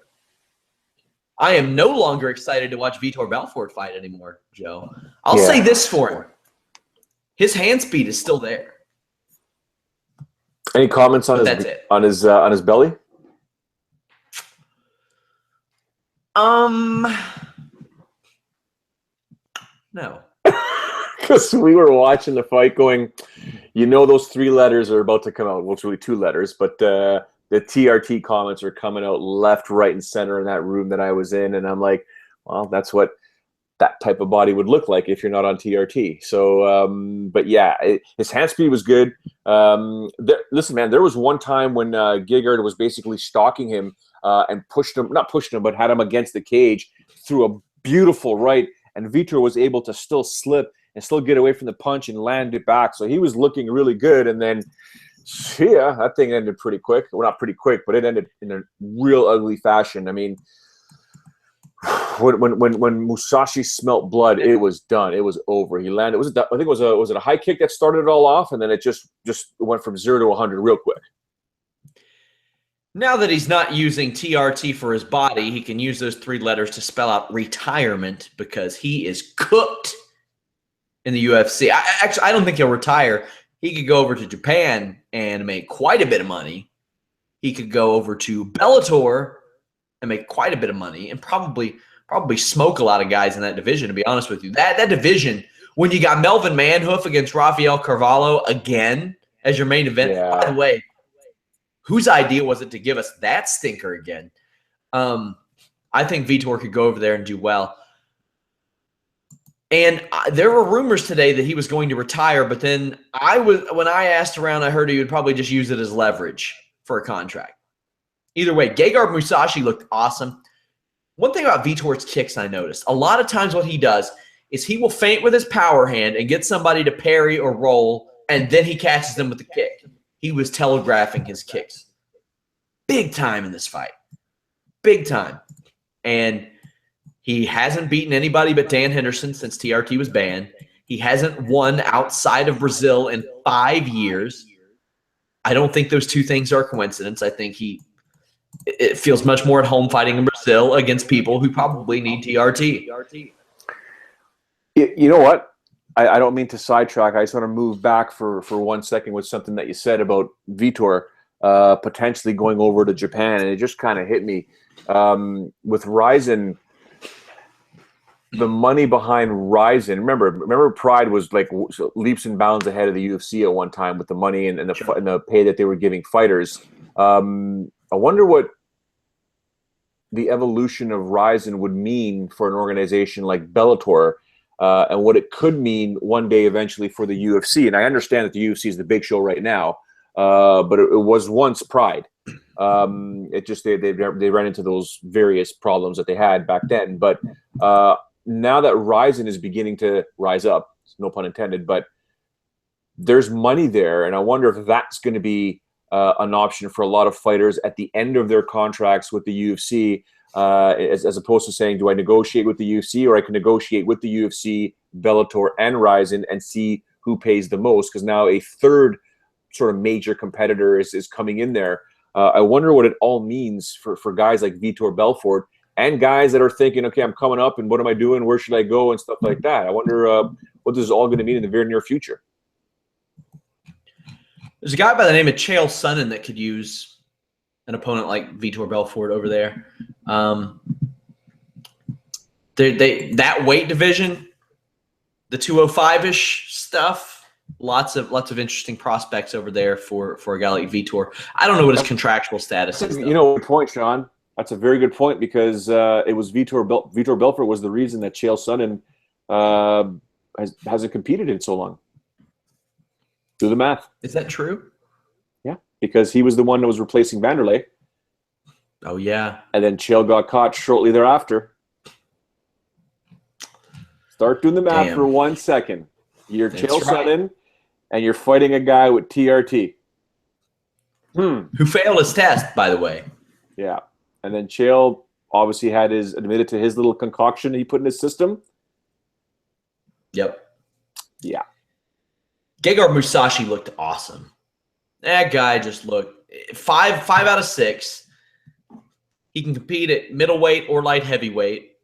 I am no longer excited to watch Vitor Belfort fight anymore, Joe. I'll say this for him: his hand speed is still there. Any comments on his belly? No. Because we were watching the fight going, those 3 letters are about to come out. Well, it's really 2 letters, but the TRT comments are coming out left, right, and center in that room that I was in. And I'm like, well, that's what that type of body would look like if you're not on TRT. So, but yeah, his hand speed was good. Listen, man, there was one time when Gegard was basically stalking him and not pushing him, but had him against the cage, threw a beautiful right, and Vitor was able to still slip and still get away from the punch and land it back. So he was looking really good. And then, that thing ended pretty quick. Well, not pretty quick, but it ended in a real ugly fashion. I mean, when Mousasi smelt blood, it was done. It was over. He landed. I think was it a high kick that started it all off, and then it just went from 0 to 100 real quick. Now that he's not using TRT for his body, he can use those 3 letters to spell out retirement, because he is cooked in the UFC. I don't think he'll retire. He could go over to Japan and make quite a bit of money. He could go over to Bellator and make quite a bit of money, and probably smoke a lot of guys in that division, to be honest with you. That division, when you got Melvin Manhoof against Rafael Carvalho again as your main event, by the way, whose idea was it to give us that stinker again? I think Vitor could go over there and do well. And there were rumors today that he was going to retire, but then when I asked around, I heard he would probably just use it as leverage for a contract. Either way, Gegard Mousasi looked awesome. One thing about Vitor's kicks I noticed, a lot of times what he does is he will feint with his power hand and get somebody to parry or roll, and then he catches them with the kick. He was telegraphing his kicks big time in this fight. Big time. And he hasn't beaten anybody but Dan Henderson since TRT was banned. He hasn't won outside of Brazil in 5 years. I don't think those 2 things are a coincidence. I think it feels much more at home fighting in Brazil against people who probably need TRT. You know what? I don't mean to sidetrack. I just want to move back for 1 second with something that you said about Vitor potentially going over to Japan, and it just kind of hit me. With Ryzen, the money behind Ryzen, remember Pride was like leaps and bounds ahead of the UFC at one time with the money and the pay that they were giving fighters. I wonder what the evolution of Ryzen would mean for an organization like Bellator, and what it could mean one day eventually for the UFC. And I understand that the UFC is the big show right now, but it was once Pride. It just they ran into those various problems that they had back then. But now that Ryzen is beginning to rise up, no pun intended, but there's money there, and I wonder if that's going to be an option for a lot of fighters at the end of their contracts with the UFC, as opposed to saying, do I negotiate with the UFC, or I can negotiate with the UFC, Bellator, and Ryzen and see who pays the most, because now a third sort of major competitor is coming in there. I wonder what it all means for guys like Vitor Belfort and guys that are thinking, okay, I'm coming up, and what am I doing? Where should I go? And stuff like that. I wonder what this is all going to mean in the very near future. There's a guy by the name of Chael Sonnen that could use an opponent like Vitor Belfort over there. That weight division, the 205-ish stuff, lots of interesting prospects over there for a guy like Vitor. I don't know what his contractual status is, though. You know, good point, Sean. That's a very good point, because it was Vitor Belfort was the reason that Chael Sonnen hasn't competed in so long. Do the math. Is that true? Yeah, because he was the one that was replacing Vanderlei. Oh, yeah. And then Chael got caught shortly thereafter. Start doing the math for 1 second. You're Chael Sonnen, and you're fighting a guy with TRT. Who failed his test, by the way. Yeah. And then Chael obviously admitted to his little concoction he put in his system. Yep. Yeah. Gegard Mousasi looked awesome. That guy just looked 5 out of 6. He can compete at middleweight or light heavyweight.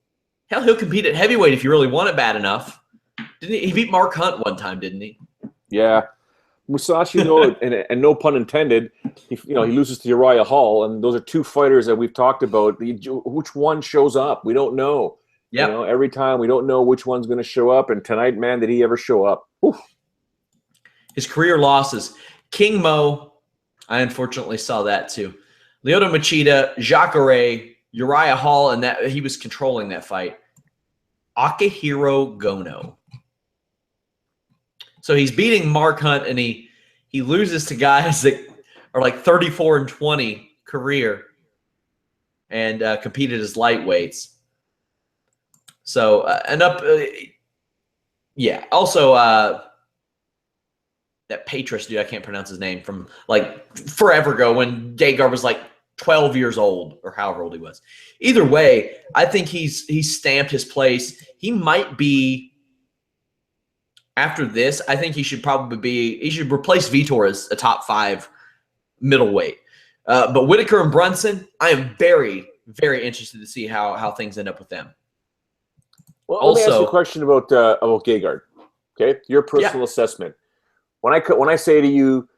Hell, he'll compete at heavyweight if you really want it bad enough. Didn't he? He beat Mark Hunt one time, didn't he? Yeah. Mousasi, though, and no pun intended, he loses to Uriah Hall, and those are two fighters that we've talked about. Which one shows up? We don't know. Yeah. You know, every time we don't know which one's going to show up, and tonight, man, did he ever show up? Oof. His career losses. King Mo, I unfortunately saw that too. Lyoto Machida, Jacare, Uriah Hall, and that he was controlling that fight. Akihiro Gono. So he's beating Mark Hunt, and he loses to guys that are like 34-20 career and competed as lightweights. So yeah. Also, that Patris dude, I can't pronounce his name, from like forever ago when Gegard was like 12 years old or however old he was. Either way, I think he's stamped his place. He might be, after this, I think he should replace Vitor as a top 5 middleweight. But Whitaker and Brunson, I am very, very interested to see how things end up with them. Well, let me ask you a question about Gegard. Okay, your personal assessment. When I say to you,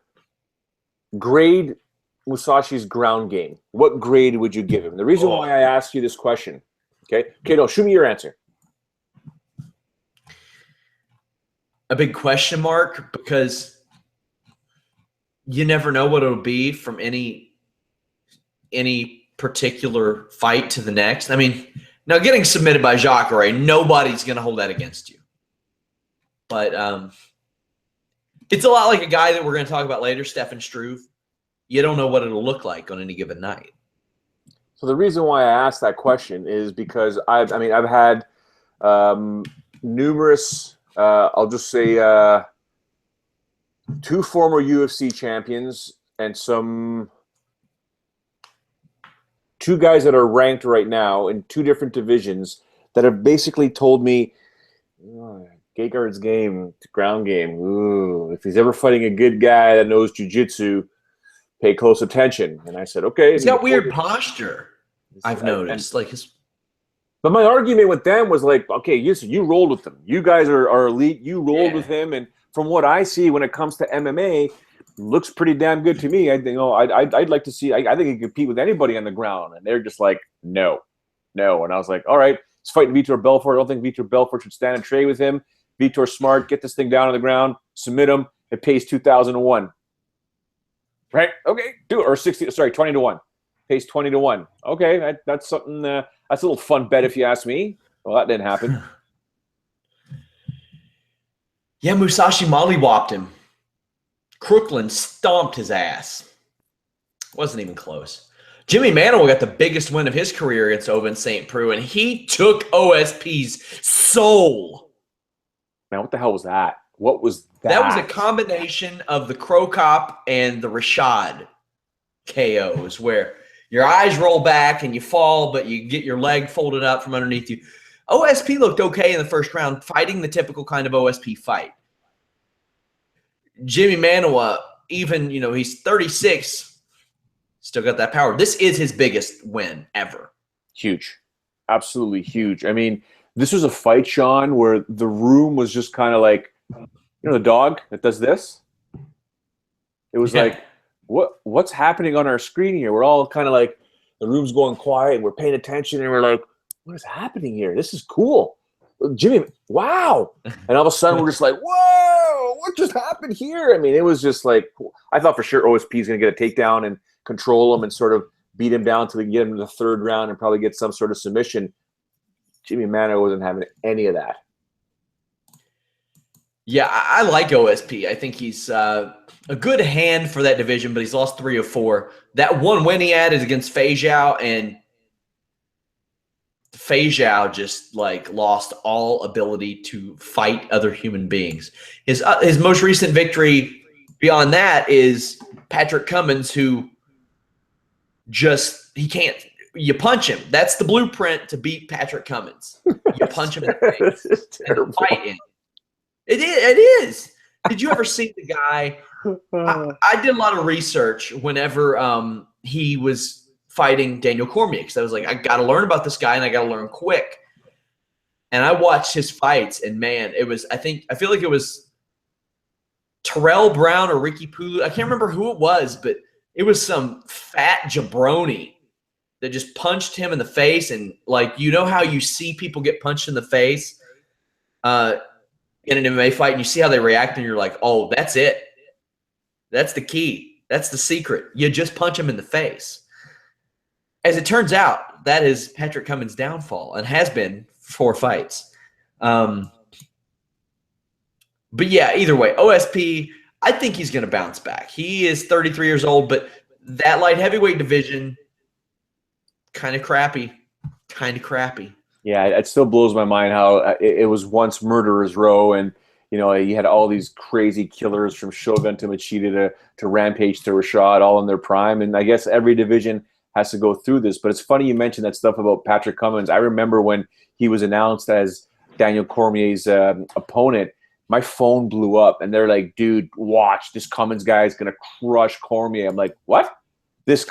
grade Mousasi's ground game, what grade would you give him? The reason why I asked you this question, okay, no, shoot me your answer. A big question mark, because you never know what it'll be from any particular fight to the next. I mean, now getting submitted by Jacare, nobody's going to hold that against you. But it's a lot like a guy that we're going to talk about later, Stefan Struve. You don't know what it'll look like on any given night. So the reason why I asked that question is because I've had numerous, I'll just say 2 former UFC champions and 2 guys that are ranked right now in 2 different divisions that have basically told me, Gegard's game, ground game. Ooh, if he's ever fighting a good guy that knows jiu-jitsu, pay close attention. And I said, okay. He's got weird posture. I've noticed. But my argument with them was like, okay, you rolled with them. You guys are elite. You rolled with him, and from what I see when it comes to MMA, looks pretty damn good to me. I think, I'd like to see. I think he can compete with anybody on the ground, and they're just like, no. And I was like, all right, he's fighting Vitor Belfort. I don't think Vitor Belfort should stand and trade with him. Vitor's smart. Get this thing down on the ground. Submit him. It pays 2,001. Right? Okay, do it. Or 20 to 1. Pays 20 to 1. Okay, that's something. That's a little fun bet if you ask me. Well, that didn't happen. Yeah, Mousasi mollywopped him. Crooklyn stomped his ass. Wasn't even close. Jimmy Manuwa got the biggest win of his career against Ovince St. Preux, and he took OSP's soul. Man, what the hell was that? What was that? That was a combination of the Crow Cop and the Rashad KOs, where your eyes roll back and you fall, but you get your leg folded up from underneath you. OSP looked okay in the first round, fighting the typical kind of OSP fight. Jimmy Manuwa, even, he's 36, still got that power. This is his biggest win ever. Huge. Absolutely huge. I mean, this was a fight, Sean, where the room was just kind of like, the dog that does this? It was like, what's happening on our screen here? We're all kind of like, the room's going quiet and we're paying attention and we're like, what is happening here? This is cool. Jimmy, wow. And all of a sudden we're just like, whoa, what just happened here? I mean, it was just like, I thought for sure OSP is going to get a takedown and control him and sort of beat him down until they get him in the third round and probably get some sort of submission. Jimmy Manuwa wasn't having any of that. Yeah, I like OSP. I think he's a good hand for that division, but he's lost 3 of 4. That one win he had is against Fei Zhao, and Fei Zhao just lost all ability to fight other human beings. His most recent victory beyond that is Patrick Cummins, who he can't. You punch him. That's the blueprint to beat Patrick Cummins. You punch him in the face and fight him. It is. Did you ever see the guy? I did a lot of research whenever he was fighting Daniel Cormier, because I was like, I got to learn about this guy and I got to learn quick. And I watched his fights, and man, it was. I feel like it was Terrell Brown or Ricky Pulu. I can't remember who it was, but it was some fat jabroni that just punched him in the face. And how you see people get punched in the face in an MMA fight, and you see how they react, and you're like, oh, that's it. That's the key. That's the secret. You just punch him in the face. As it turns out, that is Patrick Cummins' downfall, and has been 4 fights. But yeah, either way, OSP, I think he's going to bounce back. He is 33 years old, but that light heavyweight division, kind of crappy. Yeah, it still blows my mind how it was once Murderer's Row, and you had all these crazy killers from Shogun to Machida to Rampage to Rashad, all in their prime. And I guess every division has to go through this. But it's funny you mentioned that stuff about Patrick Cummins. I remember when he was announced as Daniel Cormier's opponent, my phone blew up, and they're like, dude, watch, this Cummins guy is going to crush Cormier. I'm like, what? This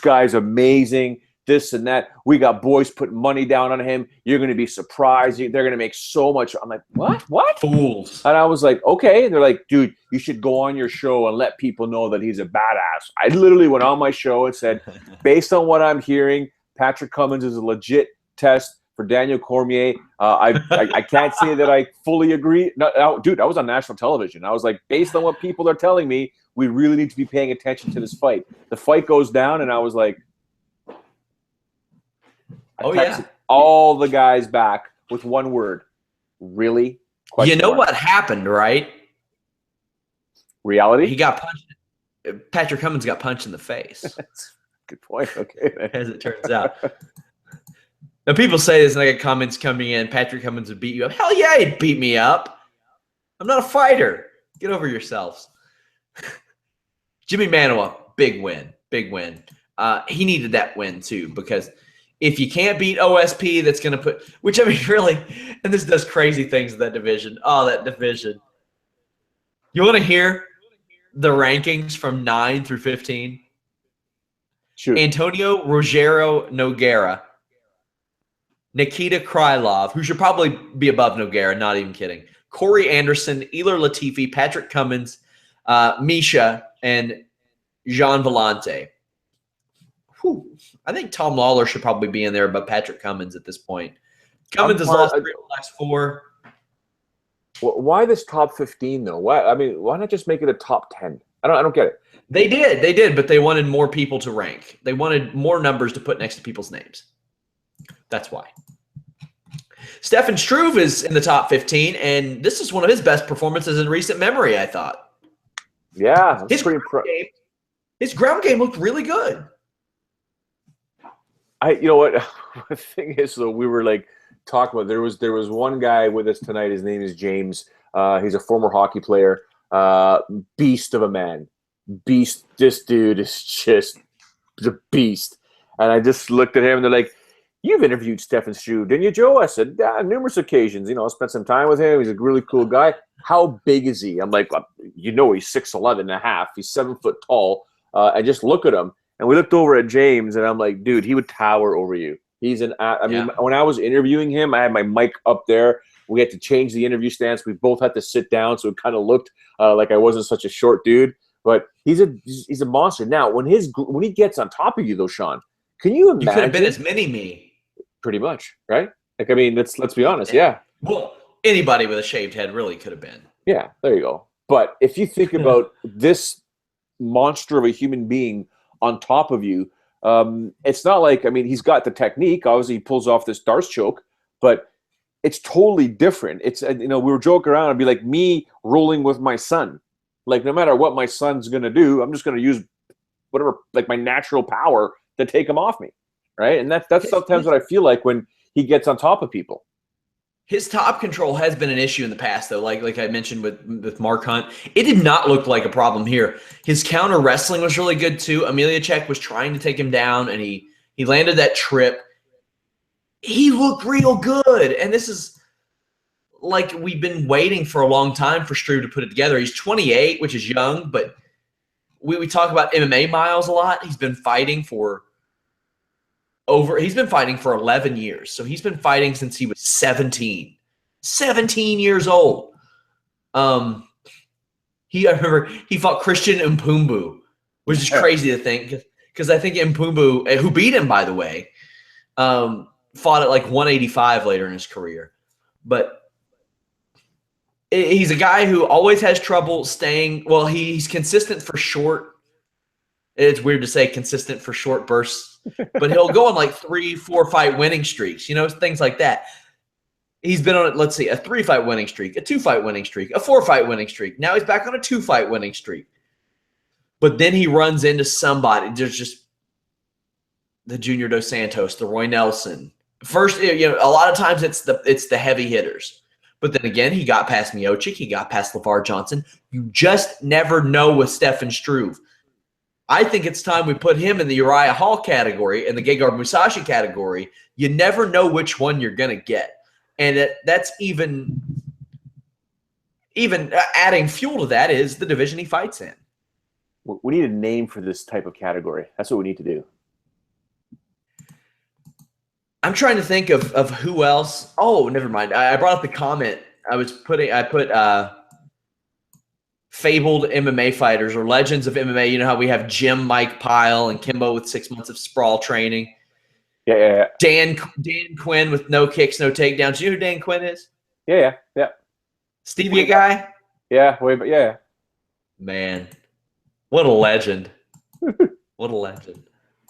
guy's amazing. This and that. We got boys putting money down on him. You're going to be surprised. They're going to make so much. I'm like, what? Fools. And I was like, okay. And they're like, dude, you should go on your show and let people know that he's a badass. I literally went on my show and said, based on what I'm hearing, Patrick Cummins is a legit test for Daniel Cormier. I can't say that I fully agree. No, dude, I was on national television. I was like, based on what people are telling me, we really need to be paying attention to this fight. The fight goes down, and I was like, all the guys back with one word. Really? You know what happened, right? Reality? He got punched. Patrick Cummins got punched in the face. That's a good point. Okay. As it turns out. Now, people say this, and I get comments coming in, Patrick Cummins would beat you up. Hell yeah, he'd beat me up. I'm not a fighter. Get over yourselves. Jimmy Manuwa, big win. He needed that win, too, because if you can't beat OSP, that's going to put – which, I mean, really – and this does crazy things in that division. Oh, that division. You want to hear the rankings from 9 through 15? Shoot. Antonio Rogero Nogueira, Nikita Krylov, who should probably be above Nogueira, not even kidding. Corey Anderson, Elir Latifi, Patrick Cummins, Misha, and Jean Vellante. Whew. I think Tom Lawler should probably be in there, but Patrick Cummins at this point. Cummins has lost 3 of the last 4. Why this top 15 though? Why not just make it a top 10? I don't get it. They did, but they wanted more people to rank. They wanted more numbers to put next to people's names. That's why. Stefan Struve is in the top 15, and this is one of his best performances in recent memory, I thought. Yeah, his ground game looked really good. You know what? The thing is, though, we were like talking about there was one guy with us tonight. His name is James. He's a former hockey player. Beast of a man. Beast. This dude is just a beast. And I just looked at him and they're like, "You've interviewed Stefan Struve, didn't you, Joe?" I said, "Yeah, numerous occasions. You know, I spent some time with him. He's a really cool guy." How big is he? I'm like, well, you know, he's 6'11" and a half. He's 7 foot tall. And just look at him. And we looked over at James, and I'm like, dude, he would tower over you. He's an. I mean, when I was interviewing him, I had my mic up there. We had to change the interview stance. We both had to sit down, so it kind of looked like I wasn't such a short dude. But he's a monster. Now, when he gets on top of you, though, Sean, can you imagine? You could have been as mini-me. Pretty much, right? Like, I mean, let's be honest. Yeah. Well, anybody with a shaved head really could have been. Yeah, there you go. But if you think about this monster of a human being on top of you, it's not like, I mean, he's got the technique. Obviously, he pulls off this Darce choke, but it's totally different. It's, you know, we were joking around. It'd be like me rolling with my son. Like, no matter what my son's going to do, I'm just going to use whatever, like my natural power to take him off me. Right. And that's sometimes what I feel like when he gets on top of people. His top control has been an issue in the past, though. Like I mentioned with Mark Hunt, it did not look like a problem here. His counter wrestling was really good too. Emelianchuk was trying to take him down, and he landed that trip. He looked real good, and this is like we've been waiting for a long time for Struve to put it together. He's 28, which is young, but we talk about MMA miles a lot. He's been fighting for 11 years. So he's been fighting since he was 17 years old. I remember he fought Christian Mpumbu, which is crazy to think, because I think Mpumbu, who beat him, by the way, fought at like 185 later in his career. But he's a guy who always has trouble staying. Well, he's consistent for short. It's weird to say consistent for short bursts, but he'll go on like 3-4 fight winning streaks, you know, things like that. He's been on, let's see, a 3-fight winning streak, a 2-fight winning streak, a 4-fight winning streak. Now he's back on a 2-fight winning streak. But then he runs into somebody. There's just the Junior Dos Santos, the Roy Nelson. First, you know, a lot of times it's the heavy hitters. But then again, he got past Miocic, he got past LeVar Johnson. You just never know with Stefan Struve. I think it's time we put him in the Uriah Hall category and the Gegard Mousasi category. You never know which one you're going to get. And that's even adding fuel to that is the division he fights in. We need a name for this type of category. That's what we need to do. I'm trying to think of who else. Oh, never mind. I brought up the comment. I put fabled MMA fighters or legends of MMA. You know how we have Jim Mike Pyle and Kimbo with 6 months of sprawl training. Yeah. Dan Quinn with no kicks, no takedowns. You know who Dan Quinn is? Yeah. Stevia guy? Yeah. Man, what a legend. What a legend.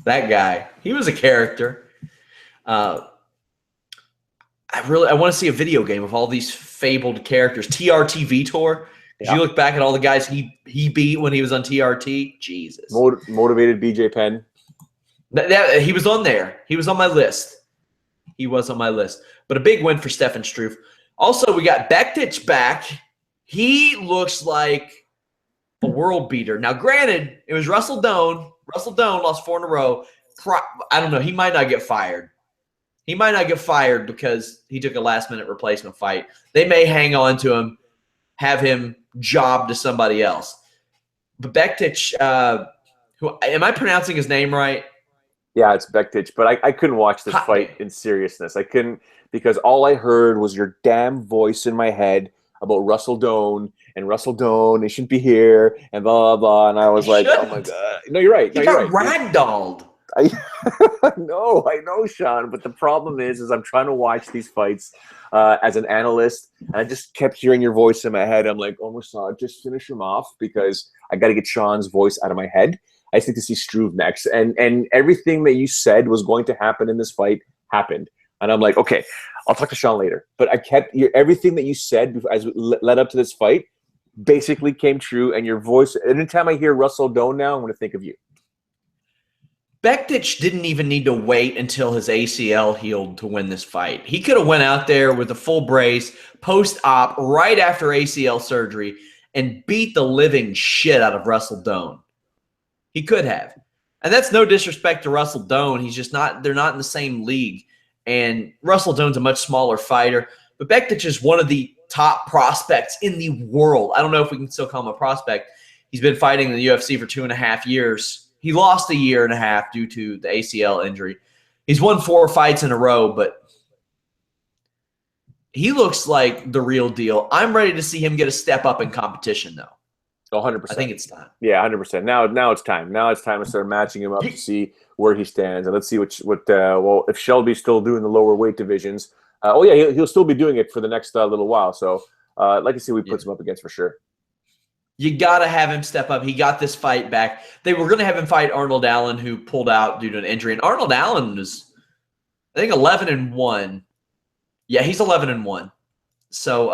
That guy. He was a character. I want to see a video game of all these fabled characters. TRT Vitor. Yeah. You look back at all the guys he beat when he was on TRT. Jesus. Motivated BJ Penn. He was on there. He was on my list. But a big win for Stefan Struve. Also, we got Bektic back. He looks like a world beater. Now, granted, it was Russell Doan. Russell Doan lost 4 in a row. I don't know. He might not get fired. Because he took a last-minute replacement fight. They may hang on to him, have him job to somebody else. But Bektic, who am I pronouncing his name right? Yeah, it's Bektic, but I couldn't watch this fight in seriousness. I couldn't, because all I heard was your damn voice in my head about Russell Doan and Russell Doan. He shouldn't be here and blah blah blah. And I was like, oh my god. No, you're right. No, He you're got right. ragdolled. I know, Sean. But the problem is I'm trying to watch these fights as an analyst, and I just kept hearing your voice in my head. I'm like, oh my god, just finish him off, because I got to get Sean's voice out of my head. I just need to see Struve next, and everything that you said was going to happen in this fight happened, and I'm like, okay, I'll talk to Sean later. But I kept everything that you said as we led up to this fight basically came true, and your voice. Anytime I hear Russell Doan now, I'm going to think of you. Bektic didn't even need to wait until his ACL healed to win this fight. He could have went out there with a full brace, post-op, right after ACL surgery, and beat the living shit out of Russell Doan. He could have. And that's no disrespect to Russell Doan. He's just not – they're not in the same league. And Russell Doan's a much smaller fighter. But Bektic is one of the top prospects in the world. I don't know if we can still call him a prospect. He's been fighting in the UFC for 2.5 years. He lost 1.5 years due to the ACL injury. He's won 4 fights in a row, but he looks like the real deal. I'm ready to see him get a step up in competition, though. 100%. I think it's time. Yeah, 100%. Now it's time. Now it's time to start matching him up to see where he stands, and let's see well, if Shelby's still doing the lower weight divisions. He'll still be doing it for the next little while. So, like I see, we put him up against for sure. You got to have him step up. He got this fight back. They were going to have him fight Arnold Allen, who pulled out due to an injury. And Arnold Allen was, I think, 11-1. Yeah, he's 11-1. So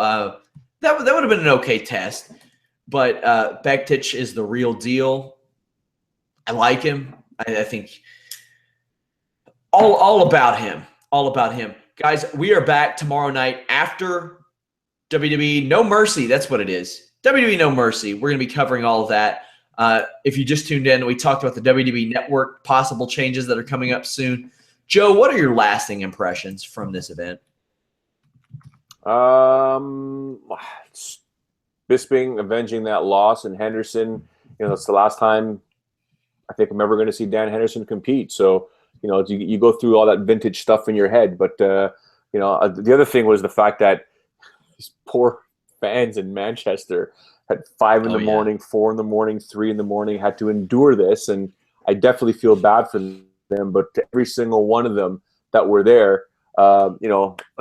that would have been an okay test. But Bektic is the real deal. I like him. I think all about him. All about him. Guys, we are back tomorrow night after WWE No Mercy. That's what it is. WWE No Mercy. We're going to be covering all of that. If you just tuned in, we talked about the WWE Network possible changes that are coming up soon. Joe, what are your lasting impressions from this event? Bisping avenging that loss, and Henderson, it's the last time I think I'm ever going to see Dan Henderson compete. So, you go through all that vintage stuff in your head. But, the other thing was the fact that these poor fans in Manchester at 5 in the morning, 4 in the morning, 3 in the morning, had to endure this. And I definitely feel bad for them, but to every single one of them that were there, a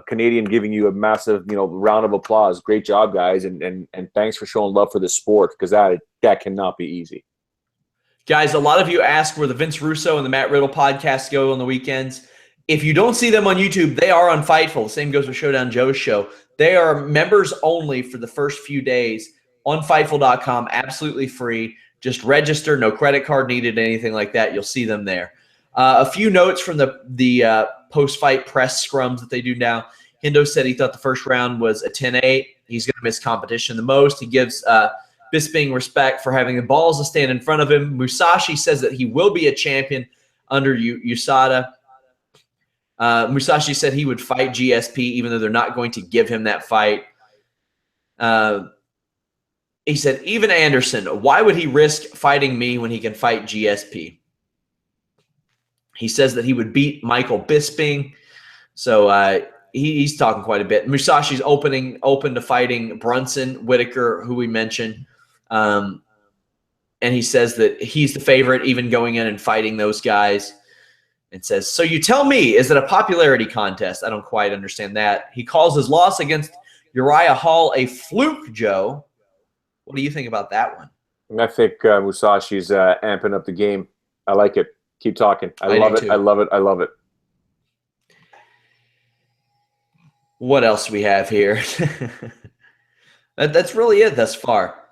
Canadian giving you a massive, round of applause. Great job, guys. And thanks for showing love for the sport, because that cannot be easy. Guys, a lot of you ask where the Vince Russo and the Matt Riddle podcasts go on the weekends. If you don't see them on YouTube, they are on Fightful. The same goes with Showdown Joe's show. They are members only for the first few days on Fightful.com, absolutely free. Just register, no credit card needed, anything like that. You'll see them there. A few notes from the post-fight press scrums that they do now. Hendo said he thought the first round was a 10-8. He's going to miss competition the most. He gives Bisping respect for having the balls to stand in front of him. Mousasi says that he will be a champion under USADA. Mousasi said he would fight GSP, even though they're not going to give him that fight. He said, even Anderson, why would he risk fighting me when he can fight GSP? He says that he would beat Michael Bisping. So he's talking quite a bit. Musashi's open to fighting Brunson, Whitaker, who we mentioned. And he says that he's the favorite, even going in and fighting those guys. And says, so you tell me, is it a popularity contest? I don't quite understand that. He calls his loss against Uriah Hall a fluke, Joe. What do you think about that one? I think Musashi's amping up the game. I like it. Keep talking. I love it. Too. I love it. I love it. What else do we have here? That's really it thus far.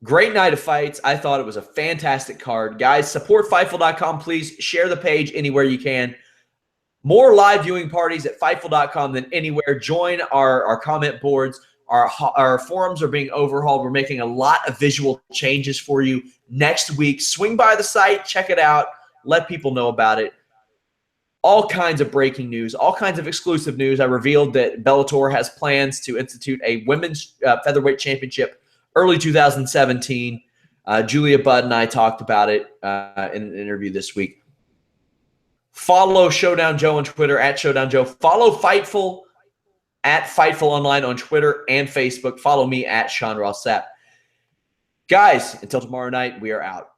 Great night of fights. I thought it was a fantastic card. Guys, support Fightful.com. Please share the page anywhere you can. More live viewing parties at Fightful.com than anywhere. Join our comment boards. Our forums are being overhauled. We're making a lot of visual changes for you next week. Swing by the site. Check it out. Let people know about it. All kinds of breaking news, all kinds of exclusive news. I revealed that Bellator has plans to institute a women's featherweight championship early 2017. Julia Budd and I talked about it in an interview this week. Follow Showdown Joe on Twitter at Showdown Joe. Follow Fightful at Fightful Online on Twitter and Facebook. Follow me at Sean Ross Sapp. Guys, until tomorrow night, we are out.